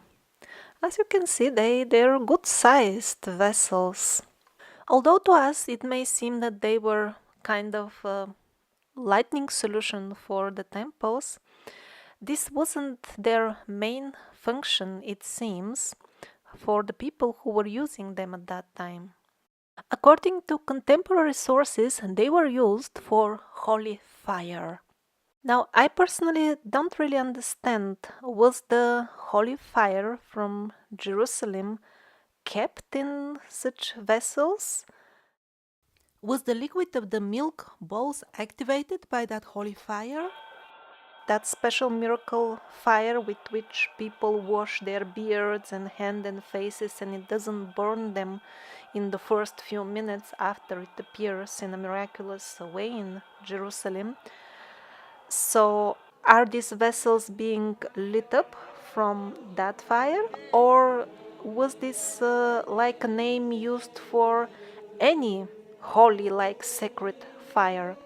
As you can see, they're good-sized vessels. Although to us it may seem that they were kind of a lightning solution for the temples, this wasn't their main function, it seems, for the people who were using them at that time. According to contemporary sources, they were used for holy fire. Now, I personally don't really understand, was the holy fire from Jerusalem kept in such vessels? Was the liquid of the milk bowls activated by that holy fire? That special miracle fire with which people wash their beards and hands and faces, and it doesn't burn them in the first few minutes after it appears in a miraculous way in Jerusalem. So, are these vessels being lit up from that fire, or was this like a name used for any holy, like sacred fire?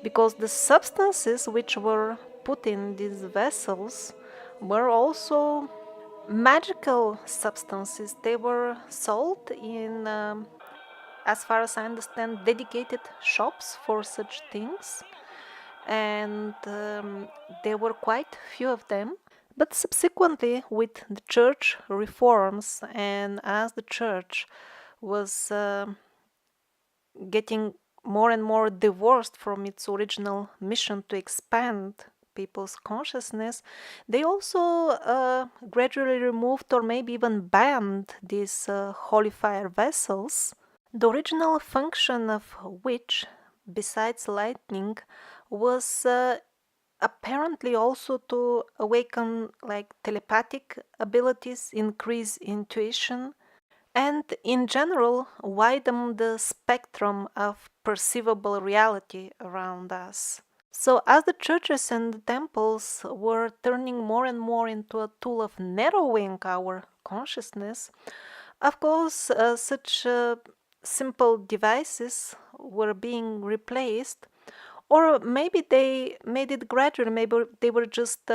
Because the substances which were put in these vessels were also magical substances. They were sold in, as far as I understand, dedicated shops for such things, and there were quite few of them. But subsequently, with the church reforms, and as the church was getting more and more divorced from its original mission to expand people's consciousness, they also gradually removed or maybe even banned these holy fire vessels, the original function of which, besides lightning, was apparently also to awaken like telepathic abilities, increase intuition, and in general widen the spectrum of perceivable reality around us. So, as the churches and the temples were turning more and more into a tool of narrowing our consciousness, of course, such simple devices were being replaced, or maybe they made it gradual, maybe they were just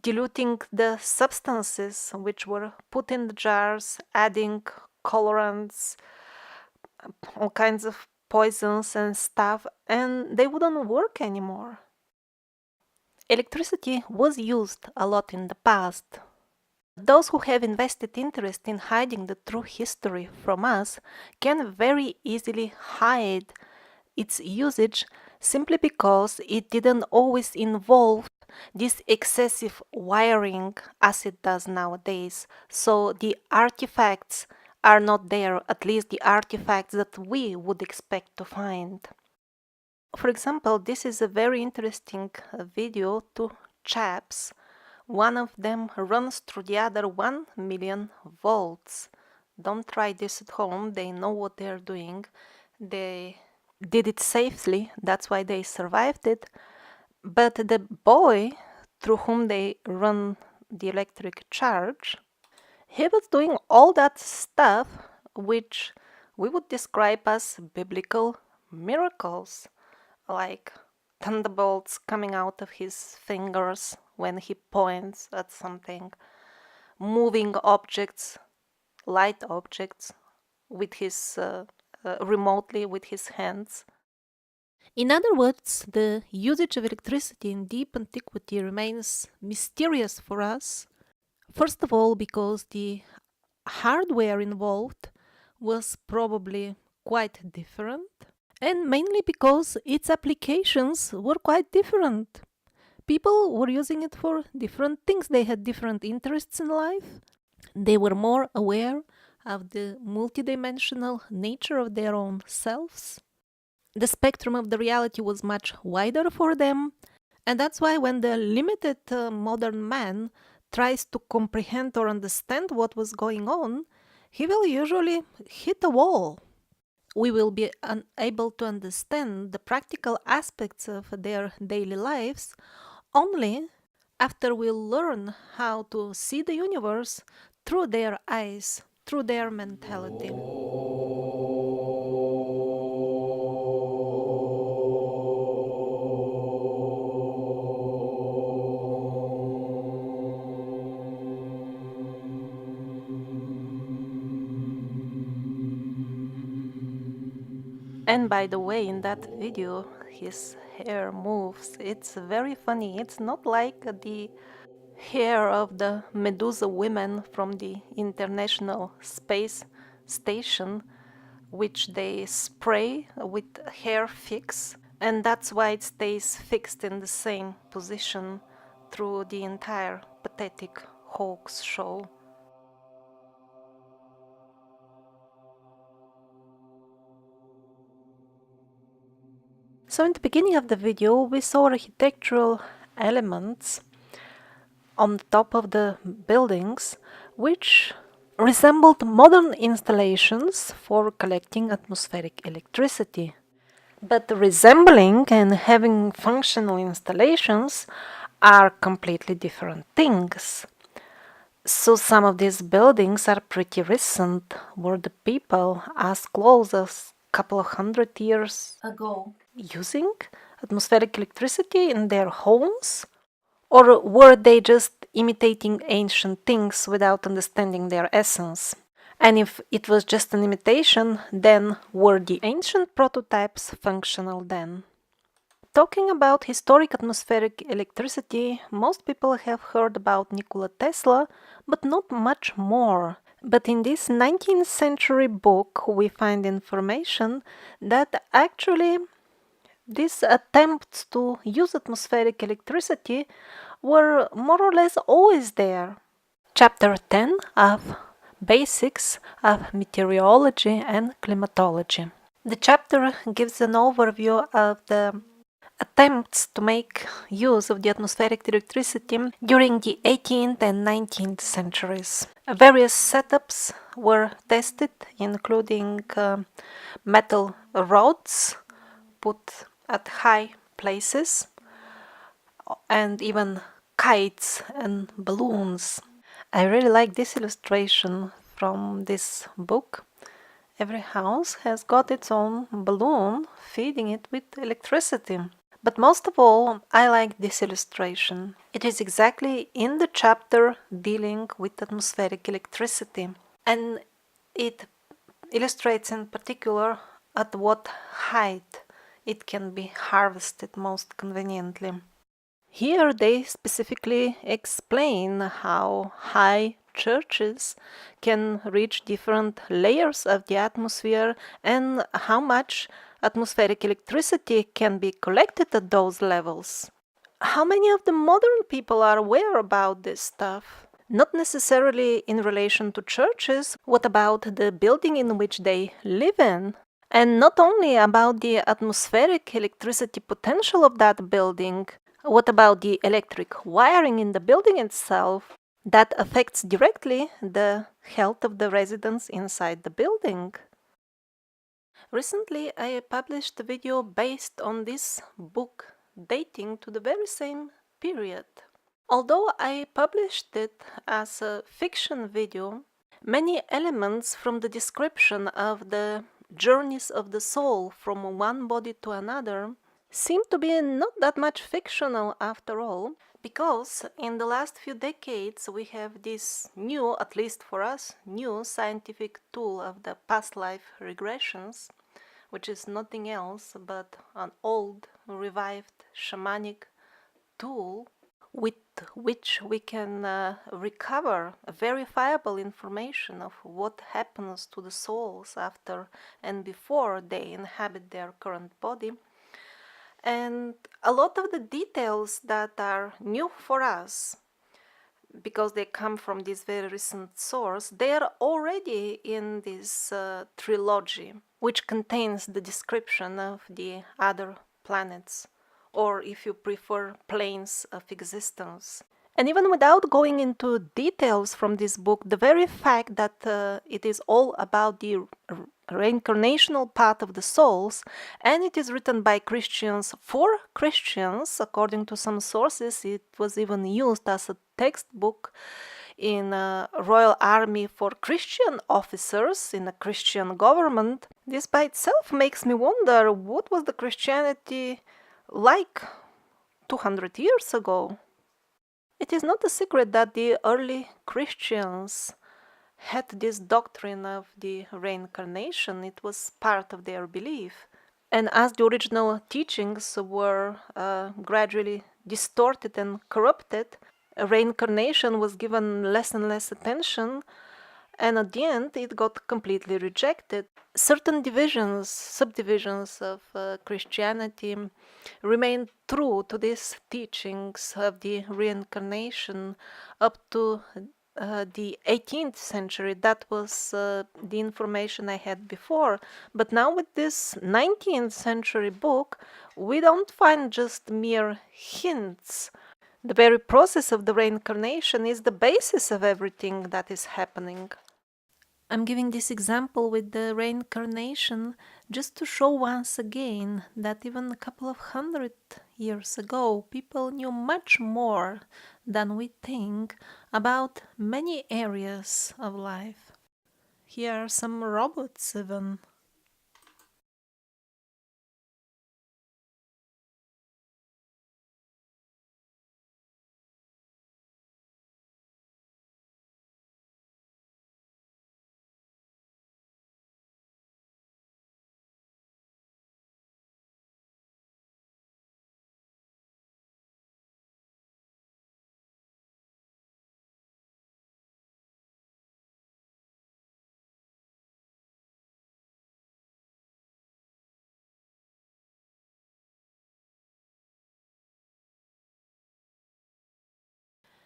diluting the substances which were put in the jars, adding colorants, all kinds of poisons and stuff, and they wouldn't work anymore. Electricity was used a lot in the past. Those who have invested interest in hiding the true history from us can very easily hide its usage simply because it didn't always involve this excessive wiring as it does nowadays. So the artifacts are not there, at least the artifacts that we would expect to find. For example, this is a very interesting video. Two chaps, one of them runs through the other 1 million volts. Don't try this at home, they know what they're doing. They did it safely, that's why they survived it. But the boy through whom they run the electric charge, he was doing all that stuff which we would describe as biblical miracles, like thunderbolts coming out of his fingers when he points at something, moving objects, light objects, with his remotely with his hands. In other words, the usage of electricity in deep antiquity remains mysterious for us. First of all, because the hardware involved was probably quite different, and mainly because its applications were quite different. People were using it for different things, they had different interests in life, they were more aware of the multidimensional nature of their own selves. The spectrum of the reality was much wider for them, and that's why when the limited modern man tries to comprehend or understand what was going on, he will usually hit a wall. We will be unable to understand the practical aspects of their daily lives only after we learn how to see the universe through their eyes, through their mentality. And by the way, in that video, his hair moves. It's very funny. It's not like the hair of the Medusa women from the International Space Station, which they spray with hair fix and that's why it stays fixed in the same position through the entire pathetic hoax show. So in the beginning of the video we saw architectural elements on the top of the buildings which resembled modern installations for collecting atmospheric electricity. But resembling and having functional installations are completely different things. So some of these buildings are pretty recent, were the people as close as a couple of 100 years ago using atmospheric electricity in their homes? Or were they just imitating ancient things without understanding their essence? And if it was just an imitation, then were the ancient prototypes functional then? Talking about historic atmospheric electricity, most people have heard about Nikola Tesla, but not much more. But in this 19th century book, we find information that actually these attempts to use atmospheric electricity were more or less always there. Chapter 10 of Basics of Meteorology and Climatology. The chapter gives an overview of the attempts to make use of the atmospheric electricity during the 18th and 19th centuries. Various setups were tested, including metal rods put at high places and even kites and balloons. I really like this illustration from this book. Every house has got its own balloon feeding it with electricity. But most of all, I like this illustration. It is exactly in the chapter dealing with atmospheric electricity, and it illustrates in particular at what height it can be harvested most conveniently. Here they specifically explain how high churches can reach different layers of the atmosphere and how much atmospheric electricity can be collected at those levels. How many of the modern people are aware about this stuff? Not necessarily in relation to churches. What about the building in which they live in? And not only about the atmospheric electricity potential of that building, what about the electric wiring in the building itself that affects directly the health of the residents inside the building? Recently, I published a video based on this book dating to the very same period. Although I published it as a fiction video, many elements from the description of the journeys of the soul from one body to another seem to be not that much fictional after all, because in the last few decades we have this new, at least for us, new scientific tool of the past life regressions, which is nothing else but an old, revived shamanic tool with which we can recover verifiable information of what happens to the souls after and before they inhabit their current body. And a lot of the details that are new for us, because they come from this very recent source, they are already in this trilogy, which contains the description of the other planets, or if you prefer, planes of existence. And even without going into details from this book, the very fact that it is all about the reincarnational path of the souls, and it is written by Christians for Christians, according to some sources, it was even used as a textbook in a Royal Army for Christian officers in a Christian government. This by itself makes me wonder, what was the Christianity like 200 years ago? It is not a secret that the early Christians had this doctrine of the reincarnation. It was part of their belief. And as the original teachings were gradually distorted and corrupted, reincarnation was given less and less attention, and at the end it got completely rejected. Certain divisions, subdivisions of Christianity remain true to these teachings of the reincarnation up to the 18th century. That was the information I had before. But now with this 19th century book, we don't find just mere hints. The very process of the reincarnation is the basis of everything that is happening. I'm giving this example with the reincarnation just to show once again that even a couple of 100 years ago, people knew much more than we think about many areas of life. Here are some robots even.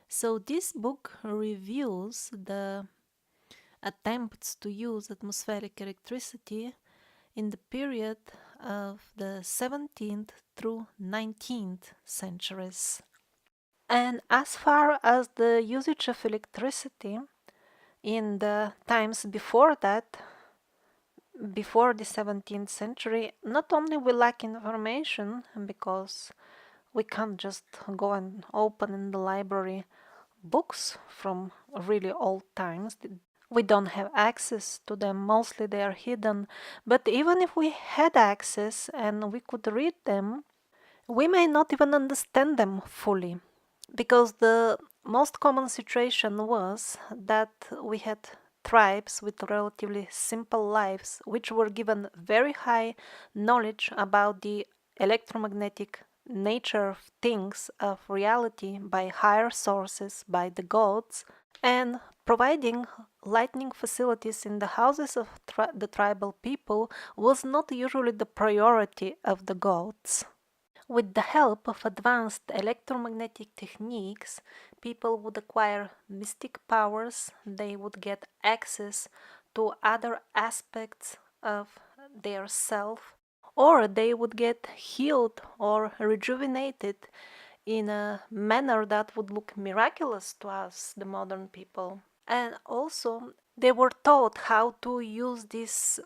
So this book reviews the attempts to use atmospheric electricity in the period of the 17th through 19th centuries. And as far as the usage of electricity in the times before that, before the 17th century, not only we lack information because we can't just go and open in the library books from really old times. We don't have access to them, mostly they are hidden. But even if we had access and we could read them, we may not even understand them fully. Because the most common situation was that we had tribes with relatively simple lives, which were given very high knowledge about the electromagnetic nature of things, of reality, by higher sources, by the gods, and providing lighting facilities in the houses of the tribal people was not usually the priority of the gods. With the help of advanced electromagnetic techniques, people would acquire mystic powers, they would get access to other aspects of their self, or they would get healed or rejuvenated in a manner that would look miraculous to us, the modern people. And also, they were taught how to use this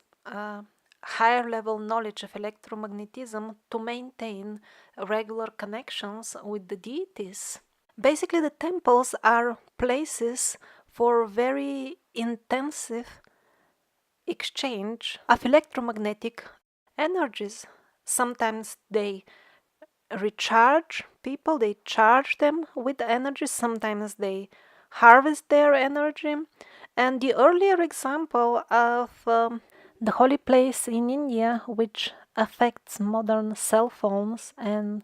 higher level knowledge of electromagnetism to maintain regular connections with the deities. Basically, the temples are places for very intensive exchange of electromagnetic energies. Sometimes they recharge people, they charge them with energy, sometimes they harvest their energy. And the earlier example of the holy place in India, which affects modern cell phones and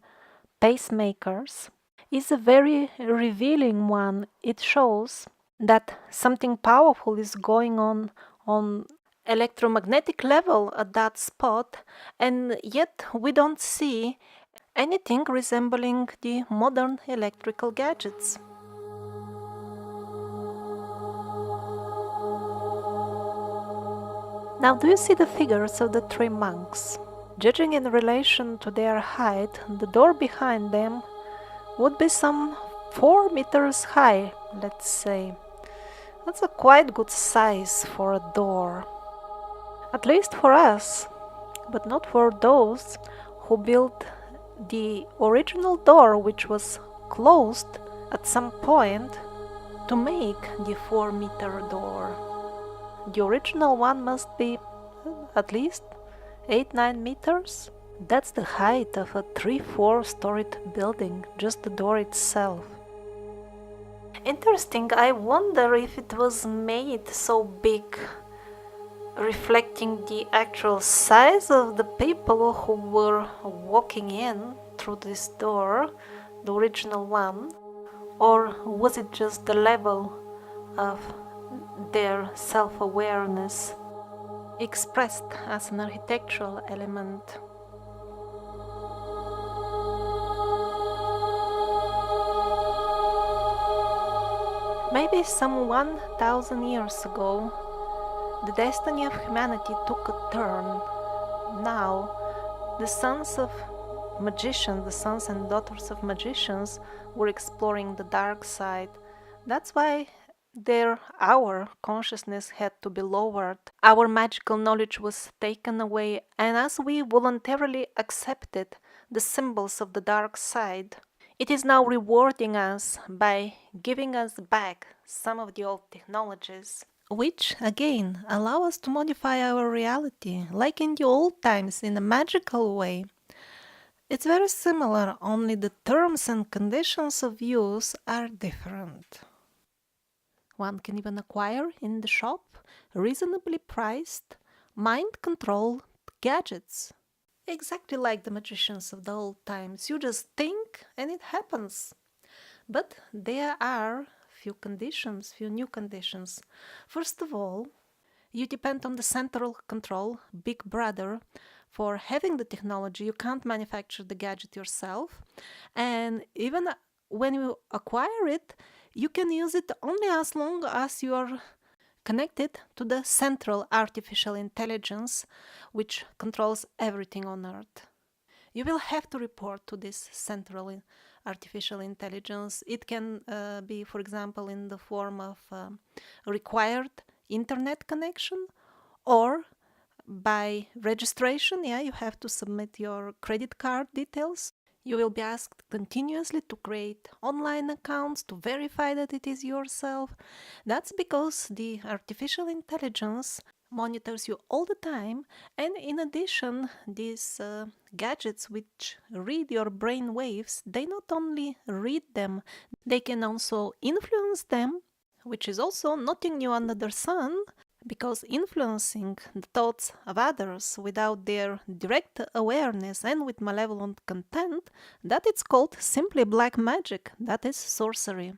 pacemakers, is a very revealing one. It shows that something powerful is going on electromagnetic level at that spot, and yet we don't see anything resembling the modern electrical gadgets. Now, do you see the figures of the three monks? Judging in relation to their height, the door behind them would be some 4 meters high, let's say. That's a quite good size for a door. At least for us, but not for those who built the original door, which was closed at some point to make the 4-meter door. The original one must be at least 8-9 meters. That's the height of a 3-4 storied building, just the door itself. Interesting, I wonder if it was made so big, reflecting the actual size of the people who were walking in through this door, the original one, or was it just the level of their self-awareness expressed as an architectural element. Maybe some 1,000 years ago, the destiny of humanity took a turn. Now, the sons of magicians, the sons and daughters of magicians, were exploring the dark side. That's why our consciousness had to be lowered. Our magical knowledge was taken away, and as we voluntarily accepted the symbols of the dark side, it is now rewarding us by giving us back some of the old technologies, which again allow us to modify our reality, like in the old times, in a magical way. It's very similar, only the terms and conditions of use are different. One can even acquire in the shop reasonably priced, mind-controlled gadgets. Exactly like the magicians of the old times. You just think and it happens. But there are few new conditions. First of all, you depend on the central control, Big Brother, for having the technology. You can't manufacture the gadget yourself. And even when you acquire it, you can use it only as long as you are connected to the central artificial intelligence, which controls everything on Earth. You will have to report to this central artificial intelligence. It can be, for example, in the form of a required internet connection, or by registration. Yeah, you have to submit your credit card details. You will be asked continuously to create online accounts to verify that it is yourself. That's because the artificial intelligence monitors you all the time, and in addition, these gadgets which read your brain waves, they not only read them, they can also influence them, which is also nothing new under the sun, because influencing the thoughts of others without their direct awareness and with malevolent content, that it's called simply black magic, that is sorcery.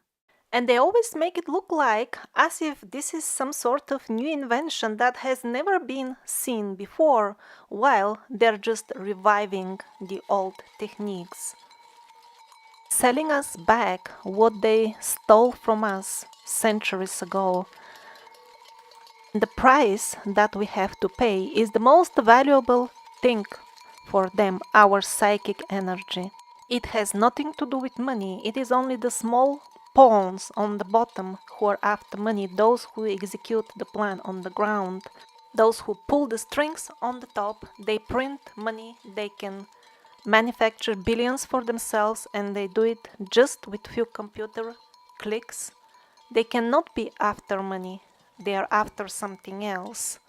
And they always make it look like as if this is some sort of new invention that has never been seen before, while they're just reviving the old techniques, selling us back what they stole from us centuries ago. The price that we have to pay is the most valuable thing for them, our psychic energy. It has nothing to do with money. It is only the small pawns on the bottom who are after money, those who execute the plan on the ground, those who pull the strings on the top. They print money, they can manufacture billions for themselves, and they do it just with few computer clicks. They cannot be after money. They are after something else.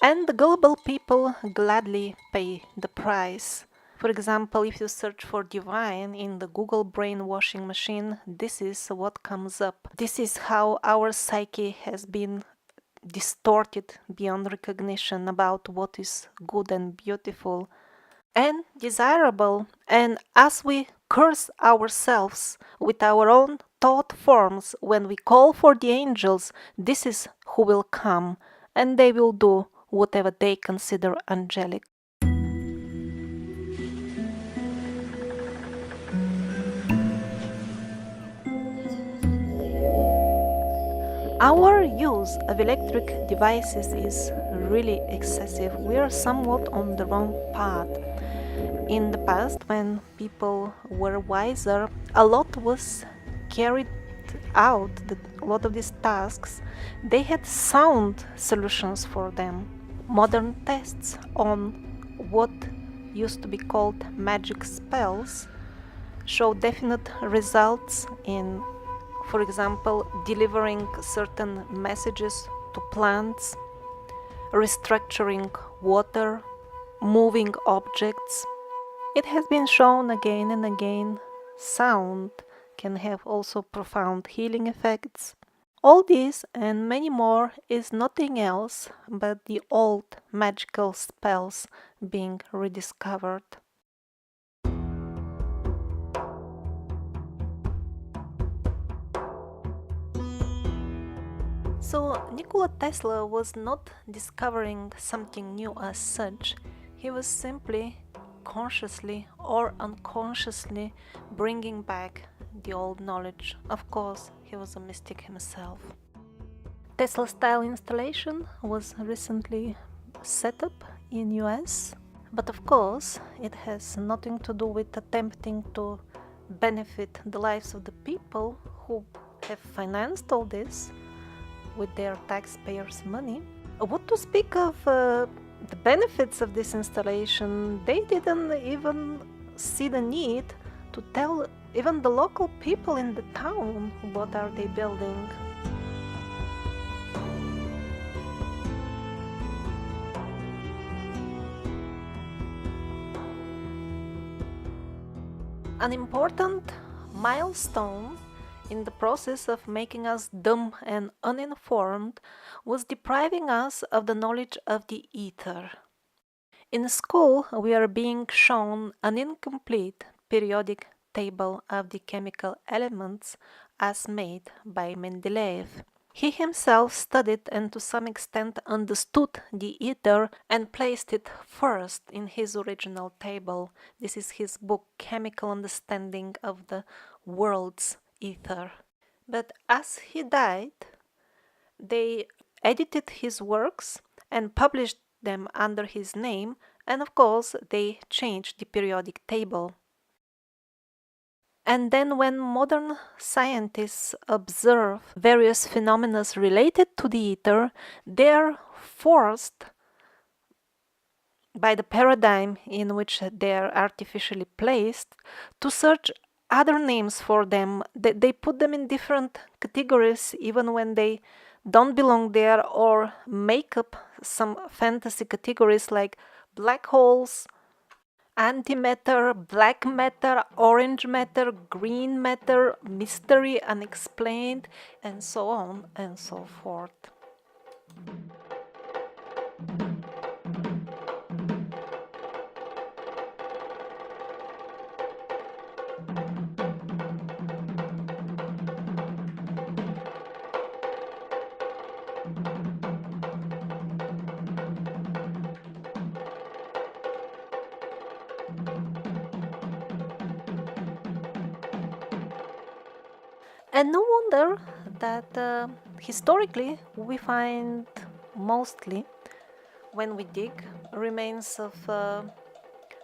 And the gullible people gladly pay the price. For example, if you search for divine in the Google brainwashing machine, this is what comes up. This is how our psyche has been distorted beyond recognition about what is good and beautiful and desirable. And as we curse ourselves with our own thought forms when we call for the angels, this is who will come, and they will do whatever they consider angelic. Our use of electric devices is really excessive. We are somewhat on the wrong path. In the past, when people were wiser, a lot was carried out, a lot of these tasks, they had sound solutions for them. Modern tests on what used to be called magic spells show definite results in, for example, delivering certain messages to plants, restructuring water, moving objects. It has been shown again and again, sound can have also profound healing effects. All this and many more is nothing else but the old magical spells being rediscovered. So Nikola Tesla was not discovering something new as such. He was simply consciously or unconsciously bringing back the old knowledge. Of course, he was a mystic himself. Tesla style installation was recently set up in US, but of course it has nothing to do with attempting to benefit the lives of the people who have financed all this with their taxpayers' money. What to speak of the benefits of this installation? They didn't even see the need to tell even the local people in the town what are they building. An important milestone in the process of making us dumb and uninformed was depriving us of the knowledge of the ether. In school, we are being shown an incomplete periodic table of the chemical elements as made by Mendeleev. He himself studied and to some extent understood the ether and placed it first in his original table. This is his book, Chemical Understanding of the World's Ether. But as he died, they edited his works and published them under his name, and of course they changed the periodic table. And then when modern scientists observe various phenomena related to the ether, they are forced by the paradigm in which they are artificially placed to search other names for them. They put them in different categories even when they don't belong there, or make up some fantasy categories like black holes, antimatter, black matter, orange matter, green matter, mystery, unexplained, and so on and so forth. And no wonder that historically we find mostly, when we dig, remains of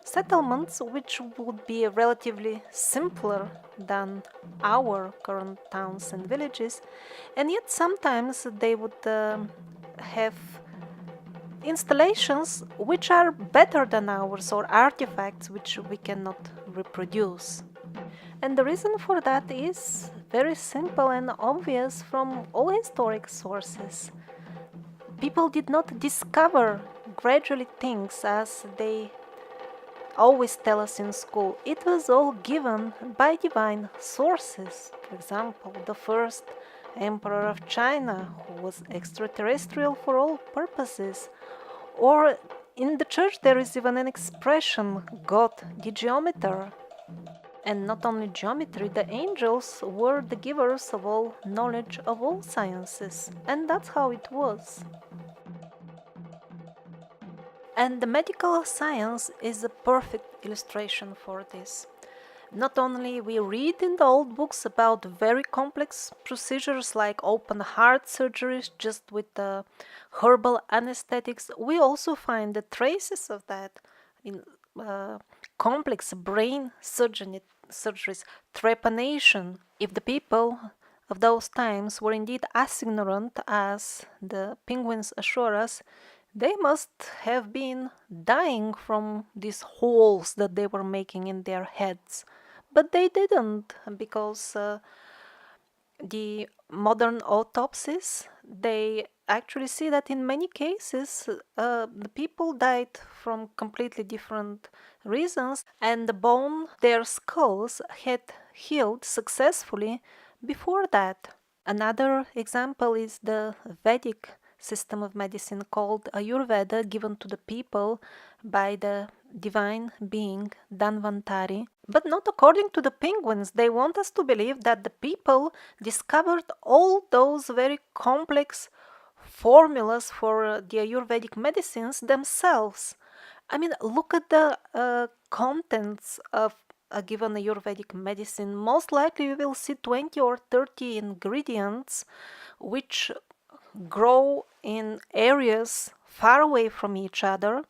settlements which would be relatively simpler than our current towns and villages, and yet sometimes they would have installations which are better than ours, or artifacts which we cannot reproduce. And the reason for that is very simple and obvious from all historic sources. People did not discover gradually things as they always tell us in school. It was all given by divine sources. For example, the first emperor of China, who was extraterrestrial for all purposes. Or in the church there is even an expression, God the geometer. And not only geometry, the angels were the givers of all knowledge of all sciences. And that's how it was. And the medical science is a perfect illustration for this. Not only we read in the old books about very complex procedures like open heart surgeries just with herbal anesthetics, we also find the traces of that in complex brain surgeries, trepanation. If the people of those times were indeed as ignorant as the penguins assure us, they must have been dying from these holes that they were making in their heads. But they didn't, because the modern autopsies, they actually see that in many cases the people died from completely different reasons, and the bone, their skulls, had healed successfully before that. Another example is the Vedic system of medicine called Ayurveda, given to the people by the divine being Dhanvantari. But not according to the penguins. They want us to believe that the people discovered all those very complex formulas for the Ayurvedic medicines themselves. I mean, look at the contents of a given Ayurvedic medicine. Most likely you will see 20 or 30 ingredients which grow in areas far away from each other,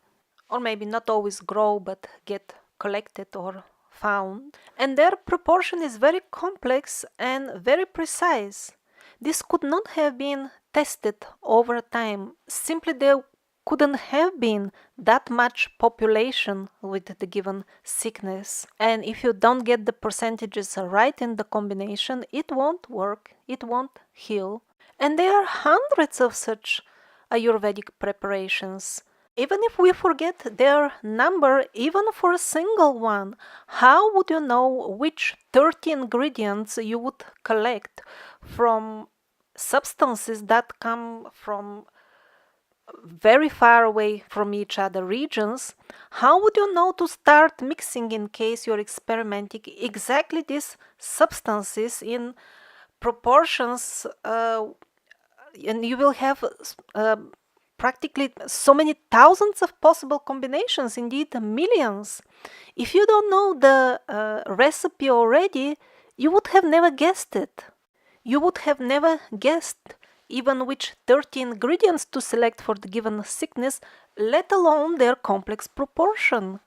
or maybe not always grow but get collected or found, and their proportion is very complex and very precise. This could not have been tested over time. Simply there couldn't have been that much population with the given sickness. And if you don't get the percentages right in the combination, it won't work, it won't heal. And there are hundreds of such Ayurvedic preparations. Even if we forget their number, even for a single one, how would you know which 30 ingredients you would collect from substances that come from very far away from each other regions? How would you know to start mixing in case you're experimenting exactly these substances in proportions and you will have practically so many thousands of possible combinations, indeed millions. If you don't know the recipe already, you would have never guessed it. You would have never guessed even which 30 ingredients to select for the given sickness, let alone their complex proportion.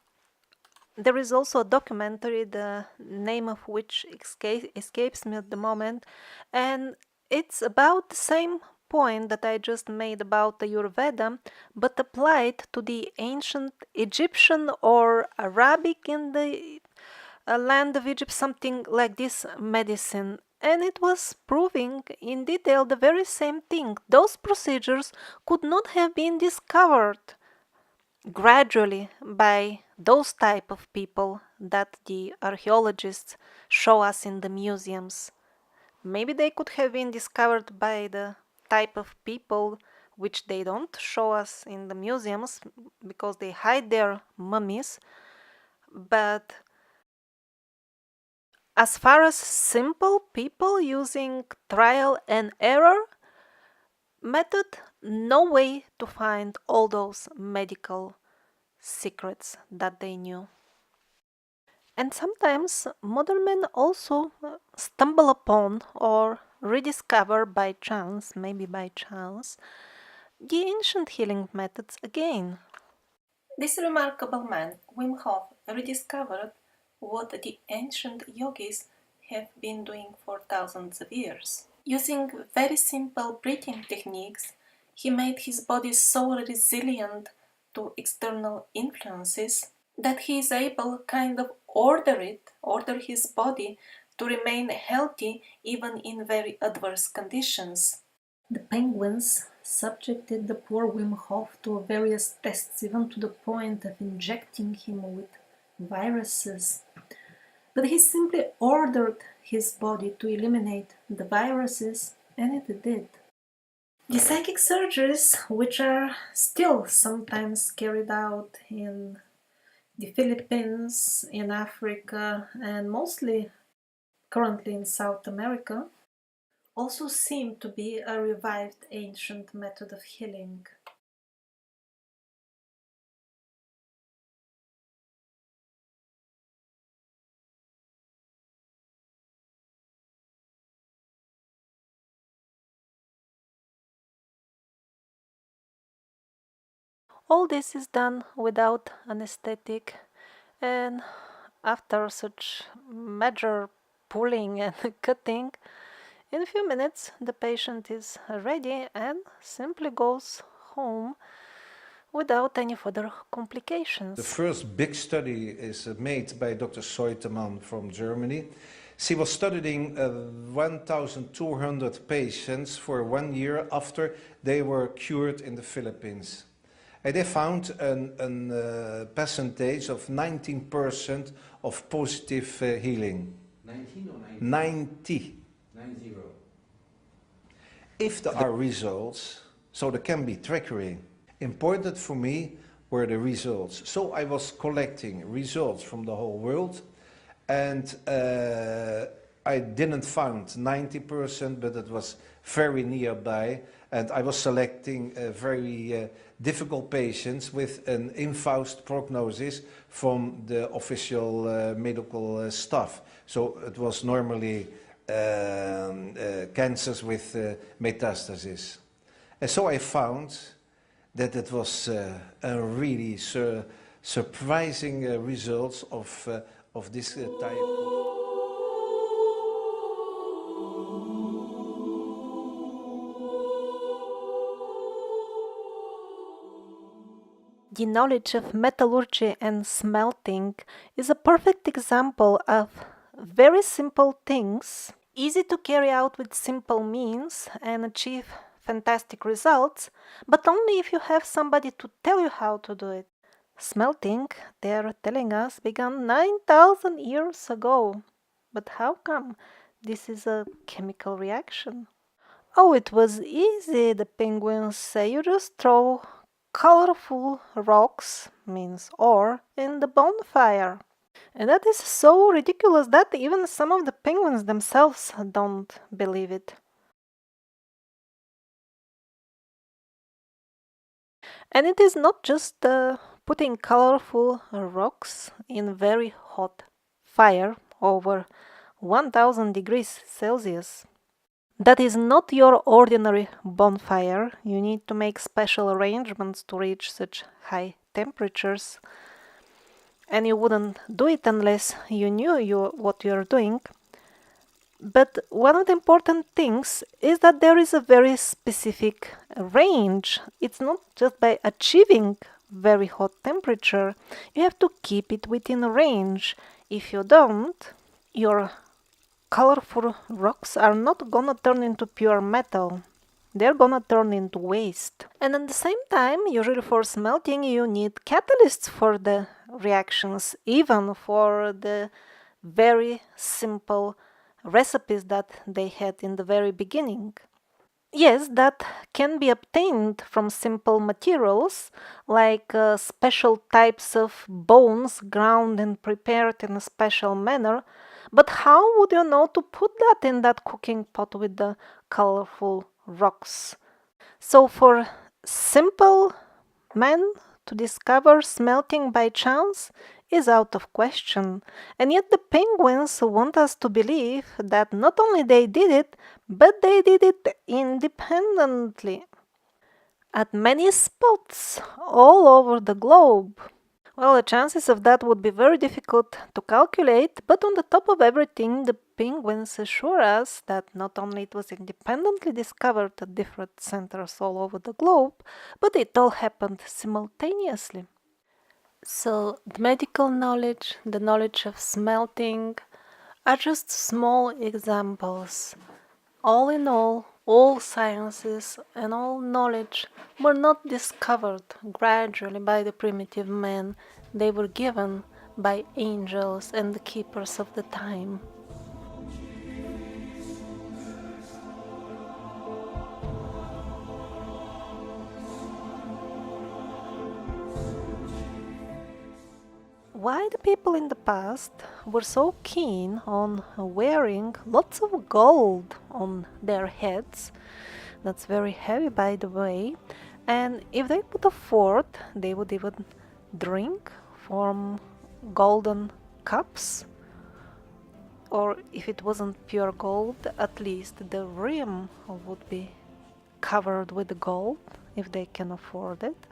There is also a documentary, the name of which escapes me at the moment, and it's about the same point that I just made about the Ayurveda, but applied to the ancient Egyptian or Arabic in the land of Egypt, something like this medicine. And it was proving in detail the very same thing. Those procedures could not have been discovered gradually by those type of people that the archaeologists show us in the museums. Maybe they could have been discovered by the type of people which they don't show us in the museums because they hide their mummies. But as far as simple people using trial and error method, no way to find all those medical secrets that they knew. And sometimes modern men also stumble upon or rediscover by chance, maybe by chance, the ancient healing methods again. This remarkable man, Wim Hof, rediscovered what the ancient yogis have been doing for thousands of years. Using very simple breathing techniques, he made his body so resilient to external influences that he is able kind of order his body to remain healthy even in very adverse conditions. The penguins subjected the poor Wim Hof to various tests, even to the point of injecting him with viruses. But he simply ordered his body to eliminate the viruses, and it did. The psychic surgeries, which are still sometimes carried out in the Philippines, in Africa, and mostly currently in South America, also seem to be a revived ancient method of healing. All this is done without anesthetic, and after such major pulling and cutting, in a few minutes the patient is ready and simply goes home without any further complications. The first big study is made by Dr. Seutemann from Germany. She was studying 1,200 patients for 1 year after they were cured in the Philippines. And they found a percentage of 19% of positive healing. 19 or 90. 90? If there are results, So there can be trickery. Important for me were the results. So I was collecting results from the whole world, and I didn't find 90%, but it was very nearby, and I was selecting very difficult patients with an infaust prognosis from the official medical staff. So it was normally cancers with metastasis. And so I found that it was a really surprising results of this type. The knowledge of metallurgy and smelting is a perfect example of very simple things, easy to carry out with simple means and achieve fantastic results, but only if you have somebody to tell you how to do it. Smelting, they are telling us, began 9,000 years ago. But how come this is a chemical reaction? Oh, it was easy, the penguins say. You just throw colorful rocks, means ore, in the bonfire. And that is so ridiculous that even some of the penguins themselves don't believe it. And it is not just putting colorful rocks in very hot fire over 1000 degrees Celsius. That is not your ordinary bonfire. You need to make special arrangements to reach such high temperatures. And you wouldn't do it unless you knew what you're doing. But one of the important things is that there is a very specific range. It's not just by achieving very hot temperature. You have to keep it within a range. If you don't, your colorful rocks are not gonna turn into pure metal. They're gonna turn into waste. And at the same time, usually for smelting, you need catalysts for the reactions, even for the very simple recipes that they had in the very beginning. Yes, that can be obtained from simple materials, like special types of bones ground and prepared in a special manner. But how would you know to put that in that cooking pot with the colorful rocks? So for simple men to discover smelting by chance is out of question. And yet the penguins want us to believe that not only they did it, but they did it independently at many spots all over the globe. Well, the chances of that would be very difficult to calculate, but on the top of everything, the penguins assure us that not only it was independently discovered at different centers all over the globe, but it all happened simultaneously. So, the medical knowledge, the knowledge of smelting, are just small examples. All in all sciences and all knowledge were not discovered gradually by the primitive man, they were given by angels and the keepers of the time. Why the people in the past were so keen on wearing lots of gold on their heads? That's very heavy, by the way. And if they could afford, they would even drink from golden cups. Or if it wasn't pure gold, at least the rim would be covered with gold if they can afford it.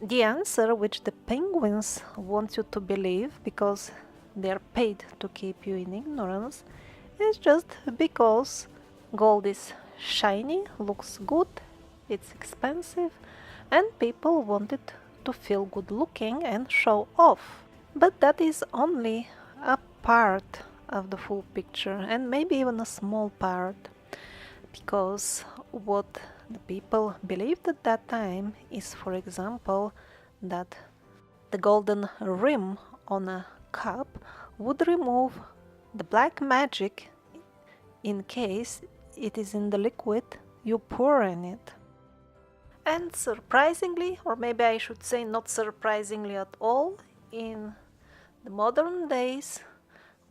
The answer which the penguins want you to believe, because they are paid to keep you in ignorance, is just because gold is shiny, looks good, it's expensive, and people want it to feel good looking and show off. But that is only a part of the full picture, and maybe even a small part, because what the people believed at that time is, for example, that the golden rim on a cup would remove the black magic in case it is in the liquid you pour in it. And surprisingly, or maybe I should say not surprisingly at all, in the modern days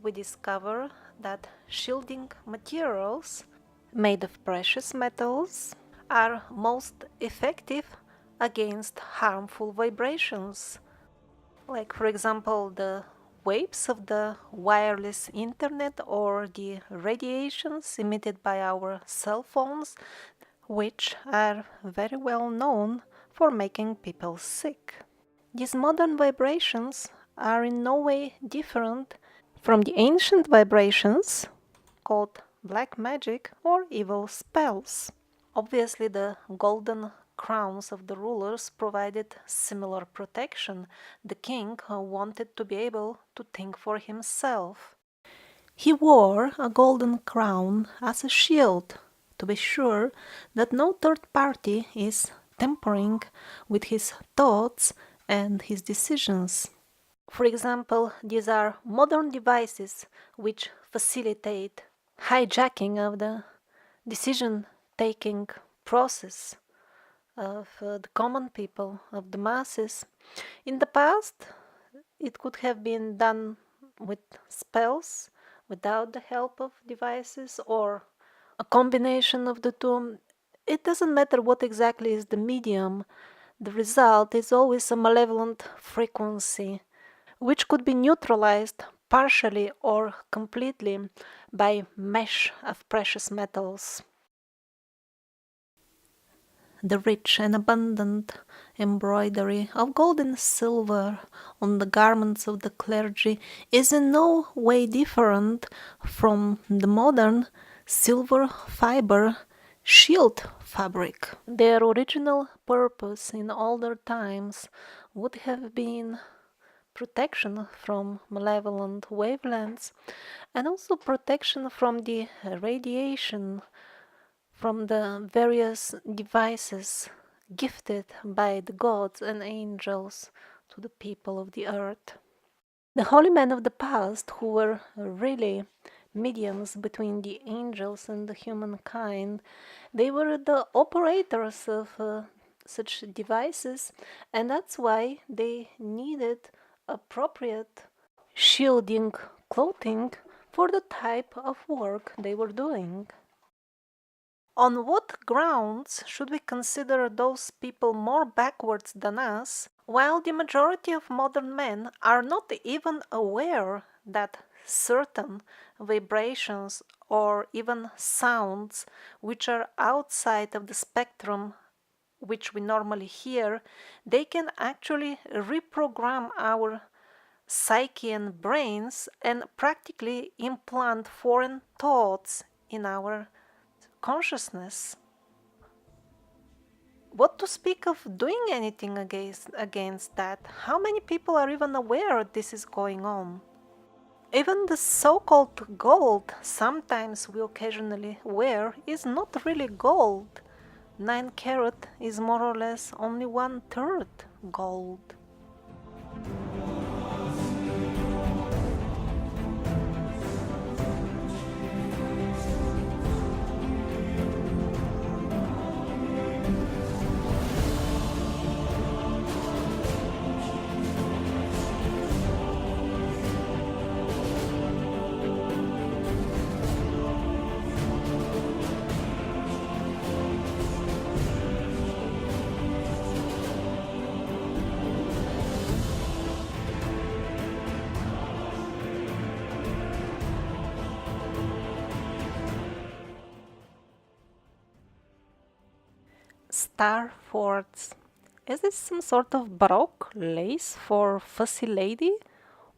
we discover that shielding materials made of precious metals are most effective against harmful vibrations. Like, for example, the waves of the wireless internet or the radiations emitted by our cell phones, which are very well known for making people sick. These modern vibrations are in no way different from the ancient vibrations called black magic or evil spells. Obviously, the golden crowns of the rulers provided similar protection. The king wanted to be able to think for himself. He wore a golden crown as a shield to be sure that no third party is tampering with his thoughts and his decisions. For example, these are modern devices which facilitate hijacking of the decision-taking process of the common people, of the masses. In the past, it could have been done with spells, without the help of devices, or a combination of the two. It doesn't matter what exactly is the medium, the result is always a malevolent frequency, which could be neutralized partially or completely by mesh of precious metals. The rich and abundant embroidery of gold and silver on the garments of the clergy is in no way different from the modern silver fiber shield fabric. Their original purpose in older times would have been protection from malevolent wavelengths and also protection from the radiation from the various devices gifted by the gods and angels to the people of the earth. The holy men of the past, who were really mediums between the angels and the humankind, they were the operators of such devices, and that's why they needed appropriate shielding clothing for the type of work they were doing. On what grounds should we consider those people more backwards than us, while the majority of modern men are not even aware that certain vibrations or even sounds which are outside of the spectrum which we normally hear, they can actually reprogram our psyche and brains and practically implant foreign thoughts in our consciousness? What to speak of doing anything against that? How many people are even aware this is going on? Even the so-called gold sometimes we occasionally wear is not really gold. 9 carat is more or less only 1/3 gold. Star forts. Is this some sort of baroque lace for fussy lady,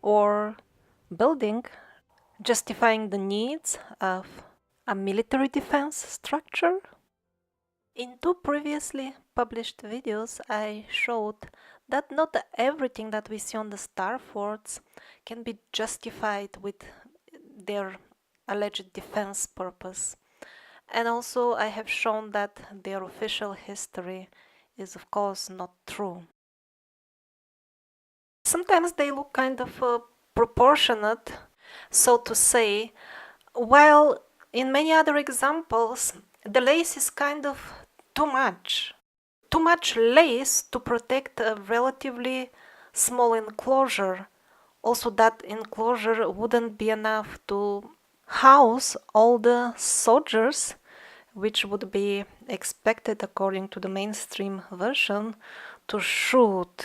or building justifying the needs of a military defense structure? In 2 previously published videos, I showed that not everything that we see on the star forts can be justified with their alleged defense purpose. And also I have shown that their official history is of course not true. Sometimes they look kind of proportionate, so to say, while in many other examples the lace is kind of too much much lace to protect a relatively small enclosure. Also, that enclosure wouldn't be enough to house all the soldiers, which would be expected according to the mainstream version to shoot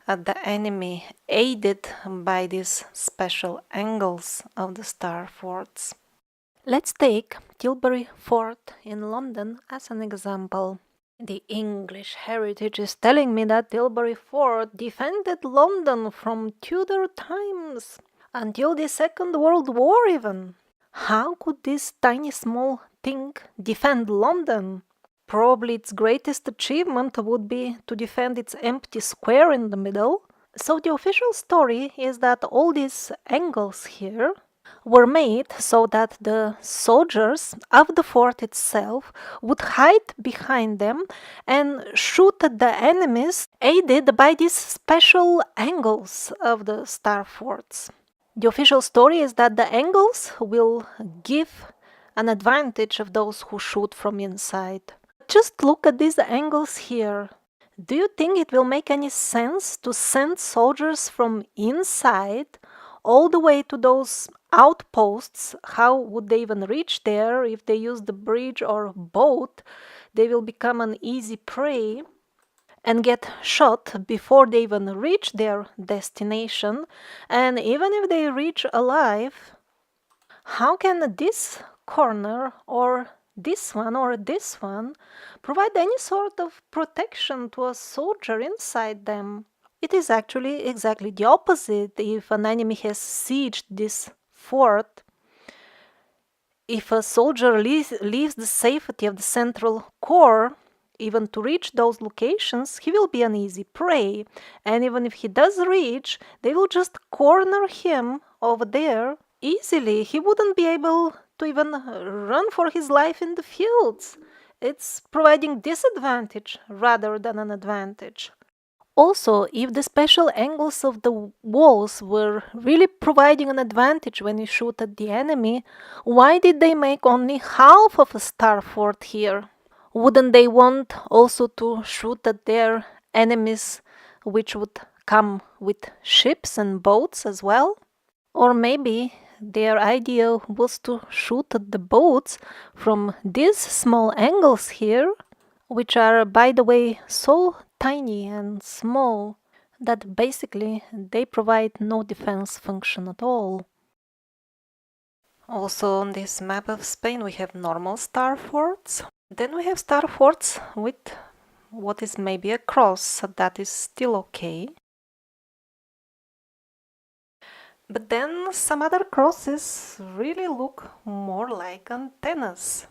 at the enemy, aided by these special angles of the star forts. Let's take Tilbury Fort in London as an example. The English heritage is telling me that Tilbury Fort defended London from Tudor times until the Second World War even. How could this tiny small thing defend London? Probably its greatest achievement would be to defend its empty square in the middle. So the official story is that all these angles here were made so that the soldiers of the fort itself would hide behind them and shoot at the enemies, aided by these special angles of the star forts. The official story is that the angles will give an advantage of those who shoot from inside. Just look at these angles here. Do you think it will make any sense to send soldiers from inside all the way to those outposts? How would they even reach there? If they use the bridge or boat, they will become an easy prey and get shot before they even reach their destination. And even if they reach alive, how can this corner or this one provide any sort of protection to a soldier inside them? It is actually exactly the opposite. If an enemy has sieged this fort, if a soldier leaves the safety of the central core, even to reach those locations, he will be an easy prey. And even if he does reach, they will just corner him over there easily. He wouldn't be able to even run for his life in the fields. It's providing disadvantage rather than an advantage. Also, if the special angles of the walls were really providing an advantage when you shoot at the enemy, why did they make only half of a star fort here? Wouldn't they want also to shoot at their enemies, which would come with ships and boats as well? Or maybe their idea was to shoot at the boats from these small angles here, which are, by the way, so tiny and small that basically they provide no defense function at all. Also on this map of Spain we have normal star forts. Then we have star forts with what is maybe a cross, so that is still okay. But then some other crosses really look more like antennas,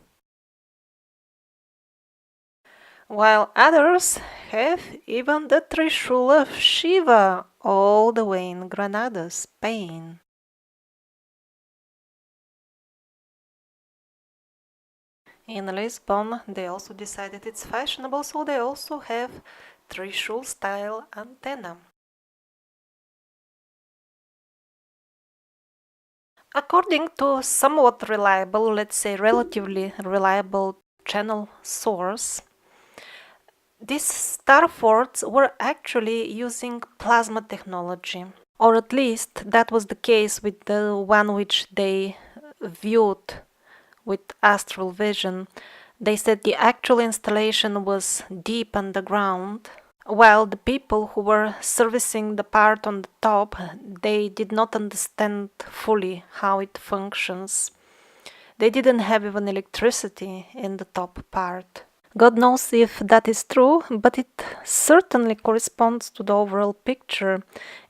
while others have even the Trishul of Shiva all the way in Granada, Spain. In Lisbon, they also decided it's fashionable, so they also have Trishul style antenna. According to somewhat reliable, let's say relatively reliable channel source, these star forts were actually using plasma technology, or at least that was the case with the one which they viewed with astral vision. They said the actual installation was deep underground, while the people who were servicing the part on the top, they did not understand fully how it functions. They didn't have even electricity in the top part. God knows if that is true, but it certainly corresponds to the overall picture.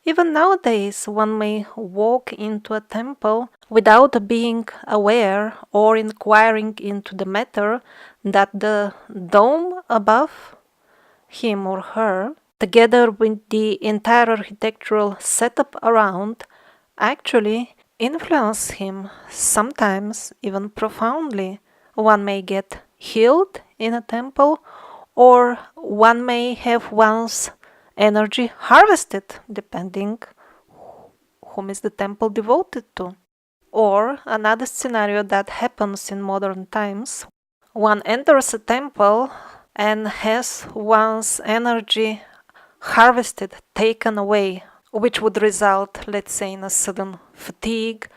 Even nowadays, one may walk into a temple without being aware or inquiring into the matter that the dome above him or her, together with the entire architectural setup around, actually influence him, sometimes even profoundly. One may get healed in a temple, or one may have one's energy harvested, depending whom is the temple devoted to. Or another scenario that happens in modern times, one enters a temple and has one's energy harvested, taken away, which would result, let's say, in a sudden fatigue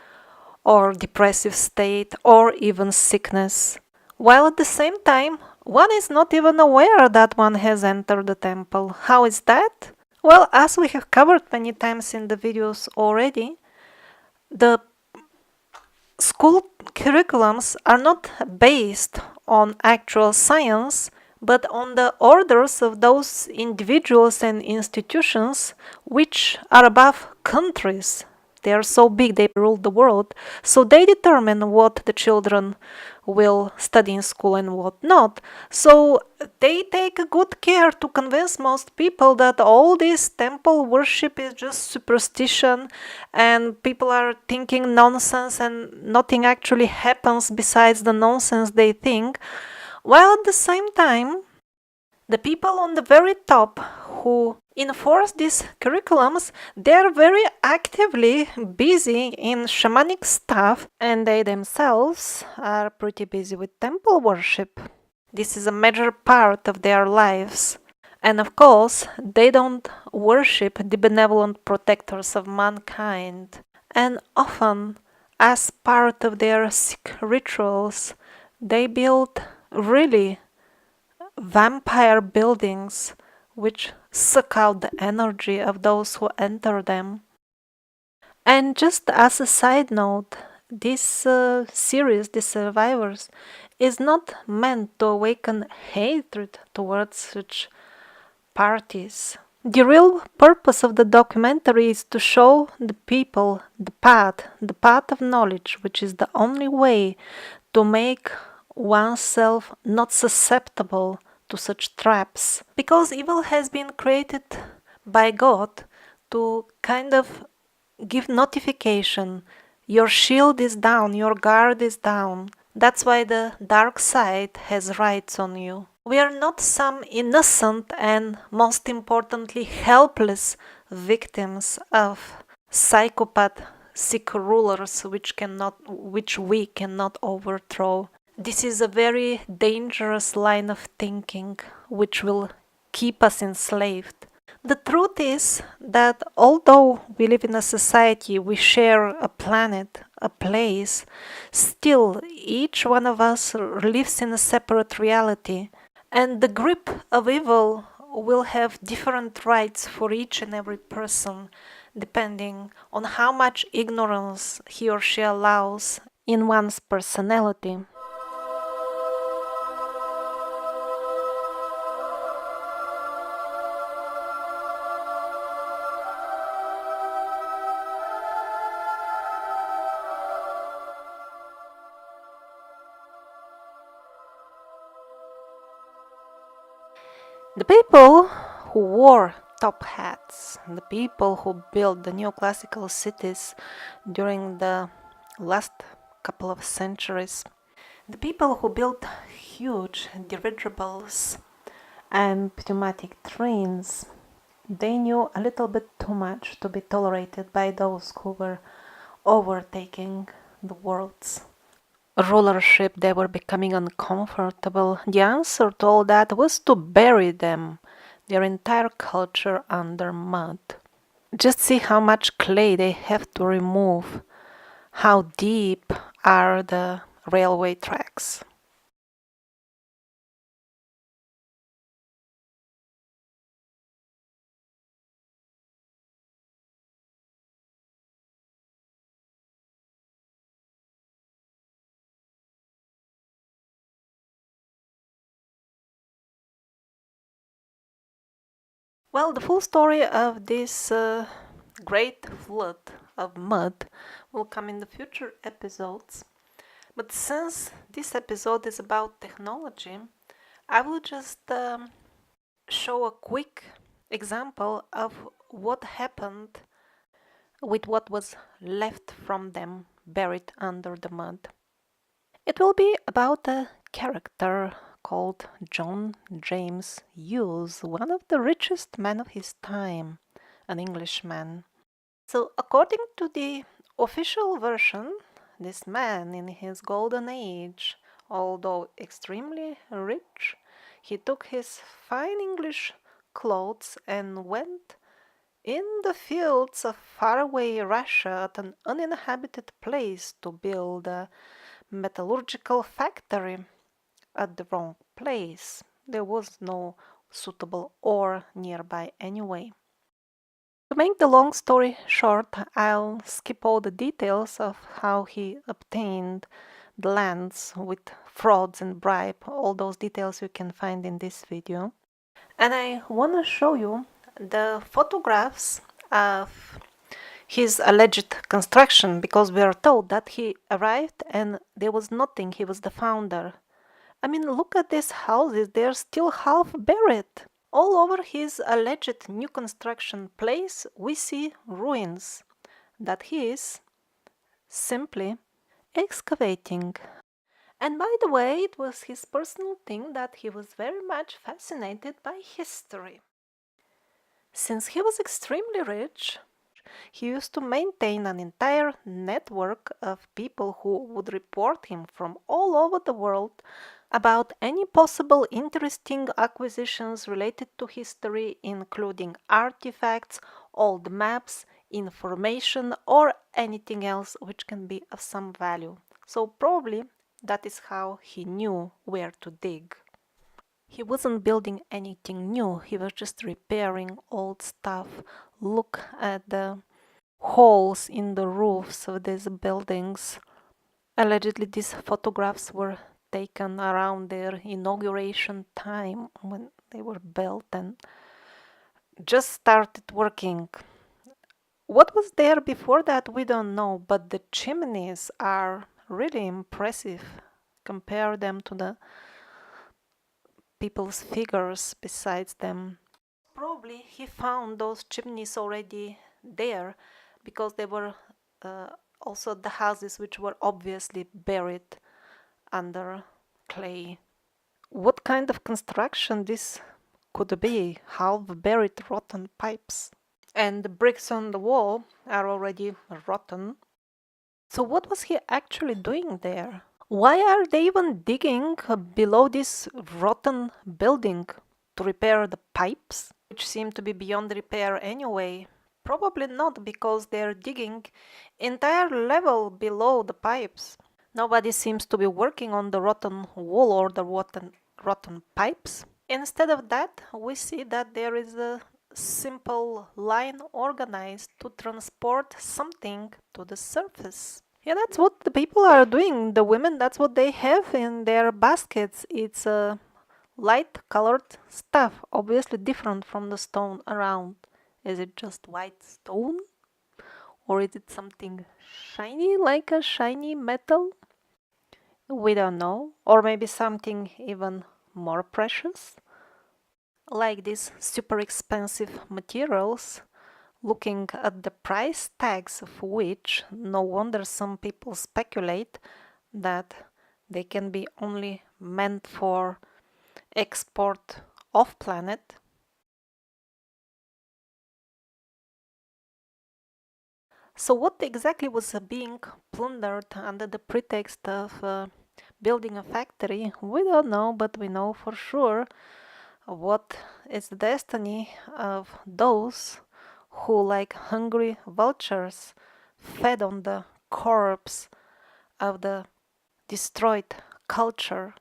or depressive state or even sickness. While at the same time, one is not even aware that one has entered the temple. How is that? Well, as we have covered many times in the videos already, the school curriculums are not based on actual science, but on the orders of those individuals and institutions which are above countries. They are so big, they rule the world. So they determine what the children will study in school and what not. So they take good care to convince most people that all this temple worship is just superstition and people are thinking nonsense and nothing actually happens besides the nonsense they think. While at the same time, the people on the very top who enforce these curriculums, they're very actively busy in shamanic stuff, and they themselves are pretty busy with temple worship. This is a major part of their lives. And of course, they don't worship the benevolent protectors of mankind. And often, as part of their sick rituals, they build really vampire buildings which suck out the energy of those who enter them. And just as a side note, this series, The Survivors, is not meant to awaken hatred towards such parties. The real purpose of the documentary is to show the people the path of knowledge, which is the only way to make oneself not susceptible to such traps. Because evil has been created by God to kind of give notification. Your shield is down, your guard is down. That's why the dark side has rights on you. We are not some innocent and, most importantly, helpless victims of psychopath sick rulers which we cannot overthrow. This is a very dangerous line of thinking which will keep us enslaved. The truth is that although we live in a society, we share a planet, a place, still each one of us lives in a separate reality, and the grip of evil will have different rights for each and every person, depending on how much ignorance he or she allows in one's personality. The people who wore top hats, the people who built the neoclassical cities during the last couple of centuries, the people who built huge dirigibles and pneumatic trains, they knew a little bit too much to be tolerated by those who were overtaking the world's rulership. They were becoming uncomfortable. The answer to all that was to bury them, their entire culture, under mud. Just see how much clay they have to remove, how deep are the railway tracks. Well, the full story of this great flood of mud will come in the future episodes. But since this episode is about technology, I will just show a quick example of what happened with what was left from them buried under the mud. It will be about a character called John James Hughes, one of the richest men of his time, an Englishman. So, according to the official version, this man in his golden age, although extremely rich, He took his fine English clothes and went in the fields of faraway Russia at an uninhabited place to build a metallurgical factory at the wrong place. There was no suitable ore nearby anyway. To make the long story short, I'll skip all the details of how he obtained the lands with frauds and bribe. All those details you can find in this video. And I want to show you the photographs of his alleged construction, because we are told that he arrived and there was nothing. He was the founder. I mean, look at these houses, they're still half buried. All over his alleged new construction place, we see ruins that he is simply excavating. And by the way, it was his personal thing that he was very much fascinated by history. Since he was extremely rich, he used to maintain an entire network of people who would report him from all over the world about any possible interesting acquisitions related to history, including artifacts, old maps, information, or anything else which can be of some value. So probably that is how he knew where to dig. He wasn't building anything new, he was just repairing old stuff. Look at the holes in the roofs of these buildings. Allegedly, these photographs were taken around their inauguration time when they were built and just started working. What was there before that, we don't know, but the chimneys are really impressive. Compare them to the people's figures besides them. Probably he found those chimneys already there because they were also the houses which were obviously buried under clay. What kind of construction this could be? Half buried rotten pipes. And the bricks on the wall are already rotten. So what was he actually doing there? Why are they even digging below this rotten building? To repair the pipes, which seem to be beyond repair anyway? Probably not, because they're digging entire level below the pipes. Nobody seems to be working on the rotten wall or the rotten pipes. Instead of that, we see that there is a simple line organized to transport something to the surface. Yeah, that's what the people are doing. The women, that's what they have in their baskets. It's a light colored stuff, obviously different from the stone around. Is it just white stone? Or is it something shiny, like a shiny metal? We don't know. Or maybe something even more precious? Like these super expensive materials, looking at the price tags of which, no wonder some people speculate that they can be only meant for export off planet. So what exactly was being plundered under the pretext of building a factory? We don't know, but we know for sure what is the destiny of those who, like hungry vultures, fed on the corpse of the destroyed culture.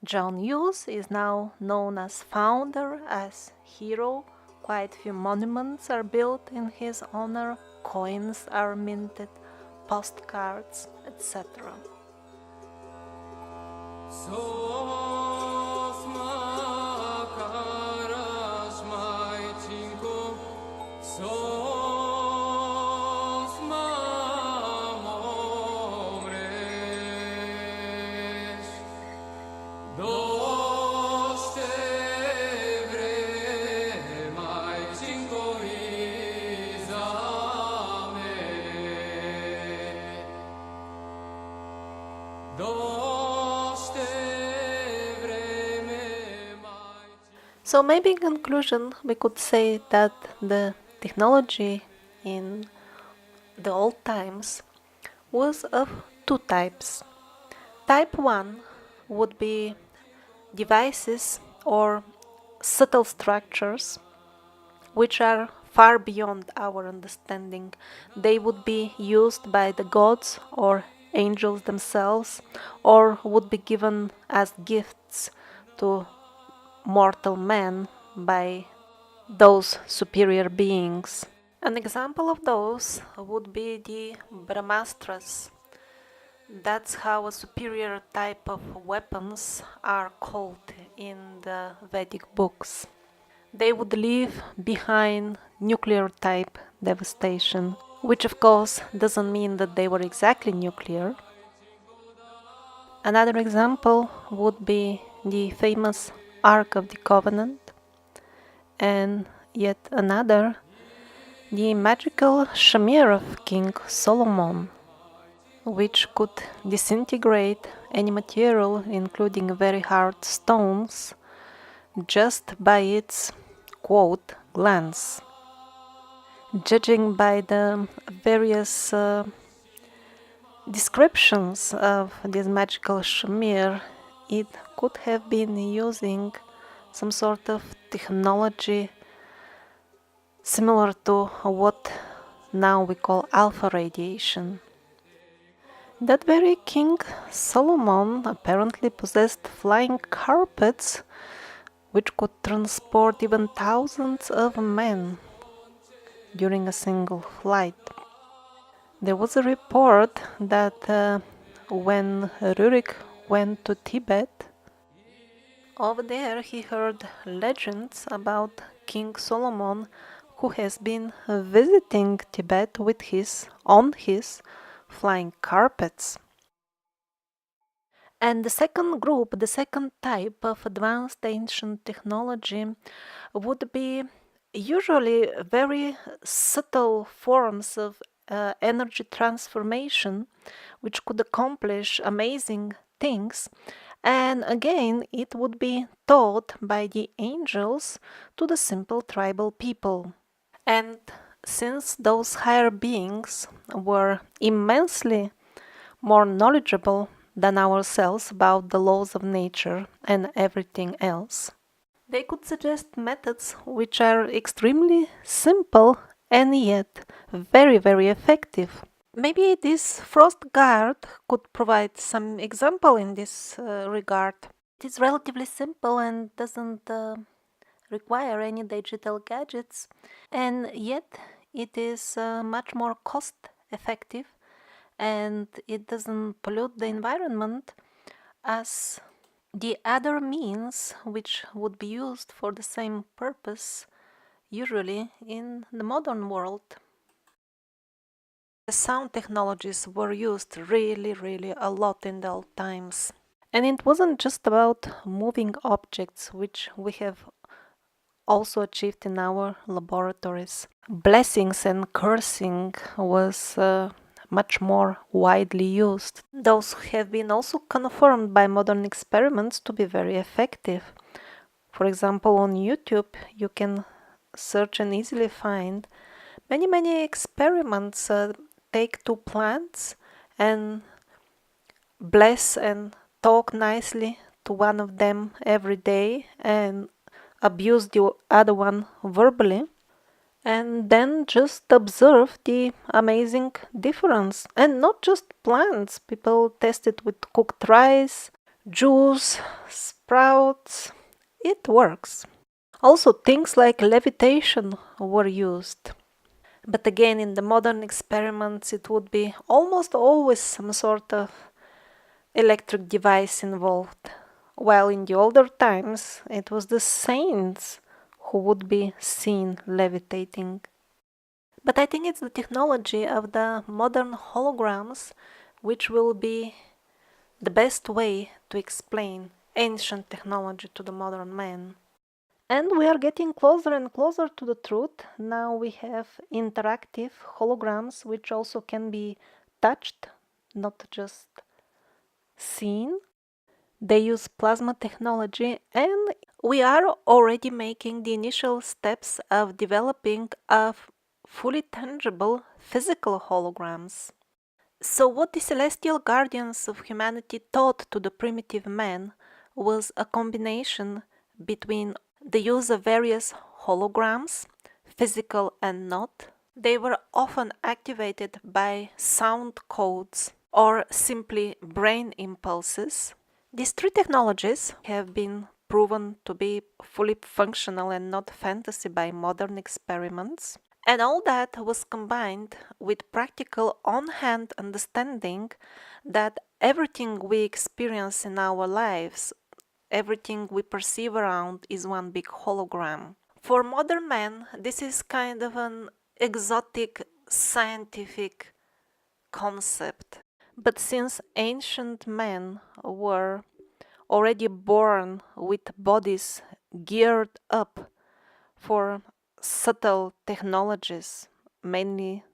John Hughes is now known as founder, as hero. Quite few monuments are built in his honor, coins are minted, postcards, etc. So maybe in conclusion we could say that the technology in the old times was of two types. Type 1 would be devices or subtle structures which are far beyond our understanding. They would be used by the gods or angels themselves, or would be given as gifts to mortal man by those superior beings. An example of those would be the Brahmastras. That's how a superior type of weapons are called in the Vedic books. They would leave behind nuclear type devastation, which of course doesn't mean that they were exactly nuclear. Another example would be the famous Ark of the Covenant, and yet another, the magical shamir of King Solomon, which could disintegrate any material, including very hard stones, just by its, quote, glance. Judging by the various descriptions of this magical shamir, it could have been using some sort of technology similar to what now we call alpha radiation. That very King Solomon apparently possessed flying carpets which could transport even thousands of men during a single flight. There was a report that when Rurik went to Tibet, over there he heard legends about King Solomon, who has been visiting Tibet with on his flying carpets. And the second group, the second type of advanced ancient technology would be usually very subtle forms of energy transformation which could accomplish amazing things. And again, it would be taught by the angels to the simple tribal people. And since those higher beings were immensely more knowledgeable than ourselves about the laws of nature and everything else, they could suggest methods which are extremely simple and yet very, very effective. Maybe this frost guard could provide some example in this regard. It is relatively simple and doesn't require any digital gadgets, and yet it is much more cost effective, and it doesn't pollute the environment as the other means which would be used for the same purpose usually in the modern world. The sound technologies were used really a lot in the old times. And it wasn't just about moving objects, which we have also achieved in our laboratories. Blessings and cursing was much more widely used. Those have been also confirmed by modern experiments to be very effective. For example, on YouTube, you can search and easily find many experiments. Take two plants and bless and talk nicely to one of them every day and abuse the other one verbally, and then just observe the amazing difference. And not just plants, people test it with cooked rice, juice, sprouts. It works. Also, things like levitation were used. But again, in the modern experiments, it would be almost always some sort of electric device involved, while in the older times, it was the saints who would be seen levitating. But I think it's the technology of the modern holograms which will be the best way to explain ancient technology to the modern man. And we are getting closer and closer to the truth. Now we have interactive holograms which also can be touched, not just seen. They use plasma technology, and we are already making the initial steps of developing fully tangible physical holograms. So what the celestial guardians of humanity taught to the primitive man was a combination between the use of various holograms, physical and not. They were often activated by sound codes or simply brain impulses. These three technologies have been proven to be fully functional and not fantasy by modern experiments. And all that was combined with practical on-hand understanding that everything we experience in our lives, everything we perceive around, is one big hologram. For modern men, this is kind of an exotic scientific concept. But since ancient men were already born with bodies geared up for subtle technologies, mainly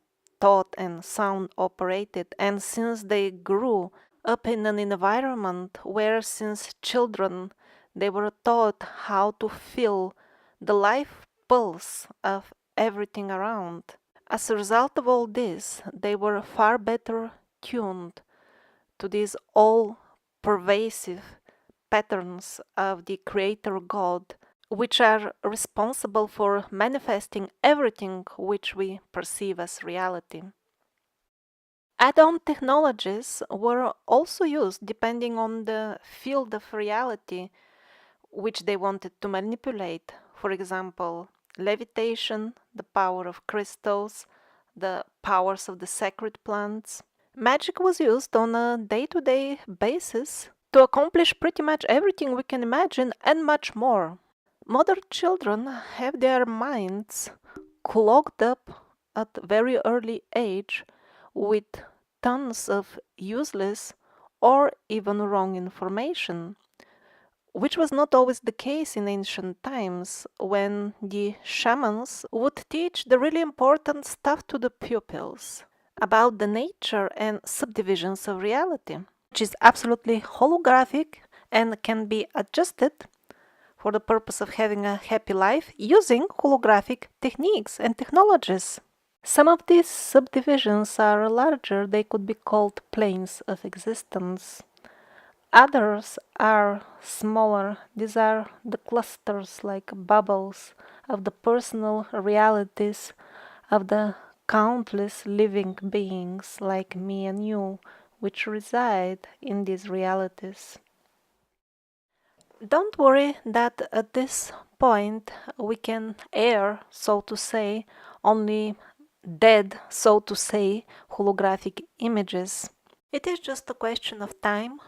thought and sound operated, and since they grew up in an environment where since children they were taught how to feel the life pulse of everything around. As a result of all this, they were far better tuned to these all pervasive patterns of the Creator God, which are responsible for manifesting everything which we perceive as reality. Add-on technologies were also used depending on the field of reality which they wanted to manipulate. For example, levitation, the power of crystals, the powers of the sacred plants. Magic was used on a day-to-day basis to accomplish pretty much everything we can imagine and much more. Modern children have their minds clogged up at very early age with tons of useless or even wrong information, which was not always the case in ancient times when the shamans would teach the really important stuff to the pupils about the nature and subdivisions of reality, which is absolutely holographic and can be adjusted for the purpose of having a happy life using holographic techniques and technologies. Some of these subdivisions are larger, they could be called planes of existence. Others are smaller, these are the clusters like bubbles of the personal realities of the countless living beings like me and you, which reside in these realities. Don't worry that at this point we can air, so to say, only dead, so to say, holographic images. It is just a question of time,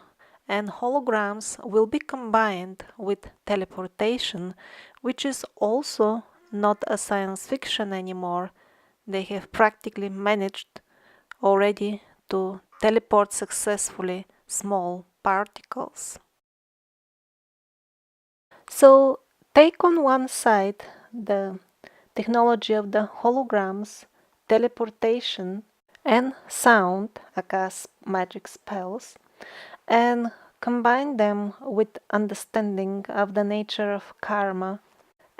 and holograms will be combined with teleportation, which is also not a science fiction anymore. They have practically managed already to teleport successfully small particles. So take on one side the technology of the holograms, teleportation, and sound, aka magic spells, and combine them with understanding of the nature of karma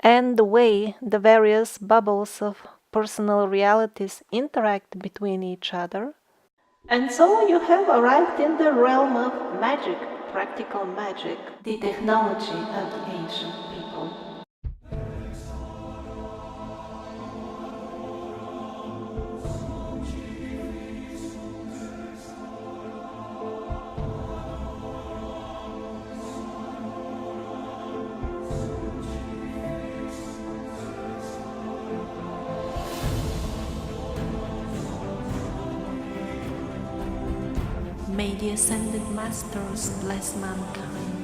and the way the various bubbles of personal realities interact between each other. And so you have arrived in the realm of magic, practical magic, the technology of the ancient people. May the Ascended Masters bless mankind.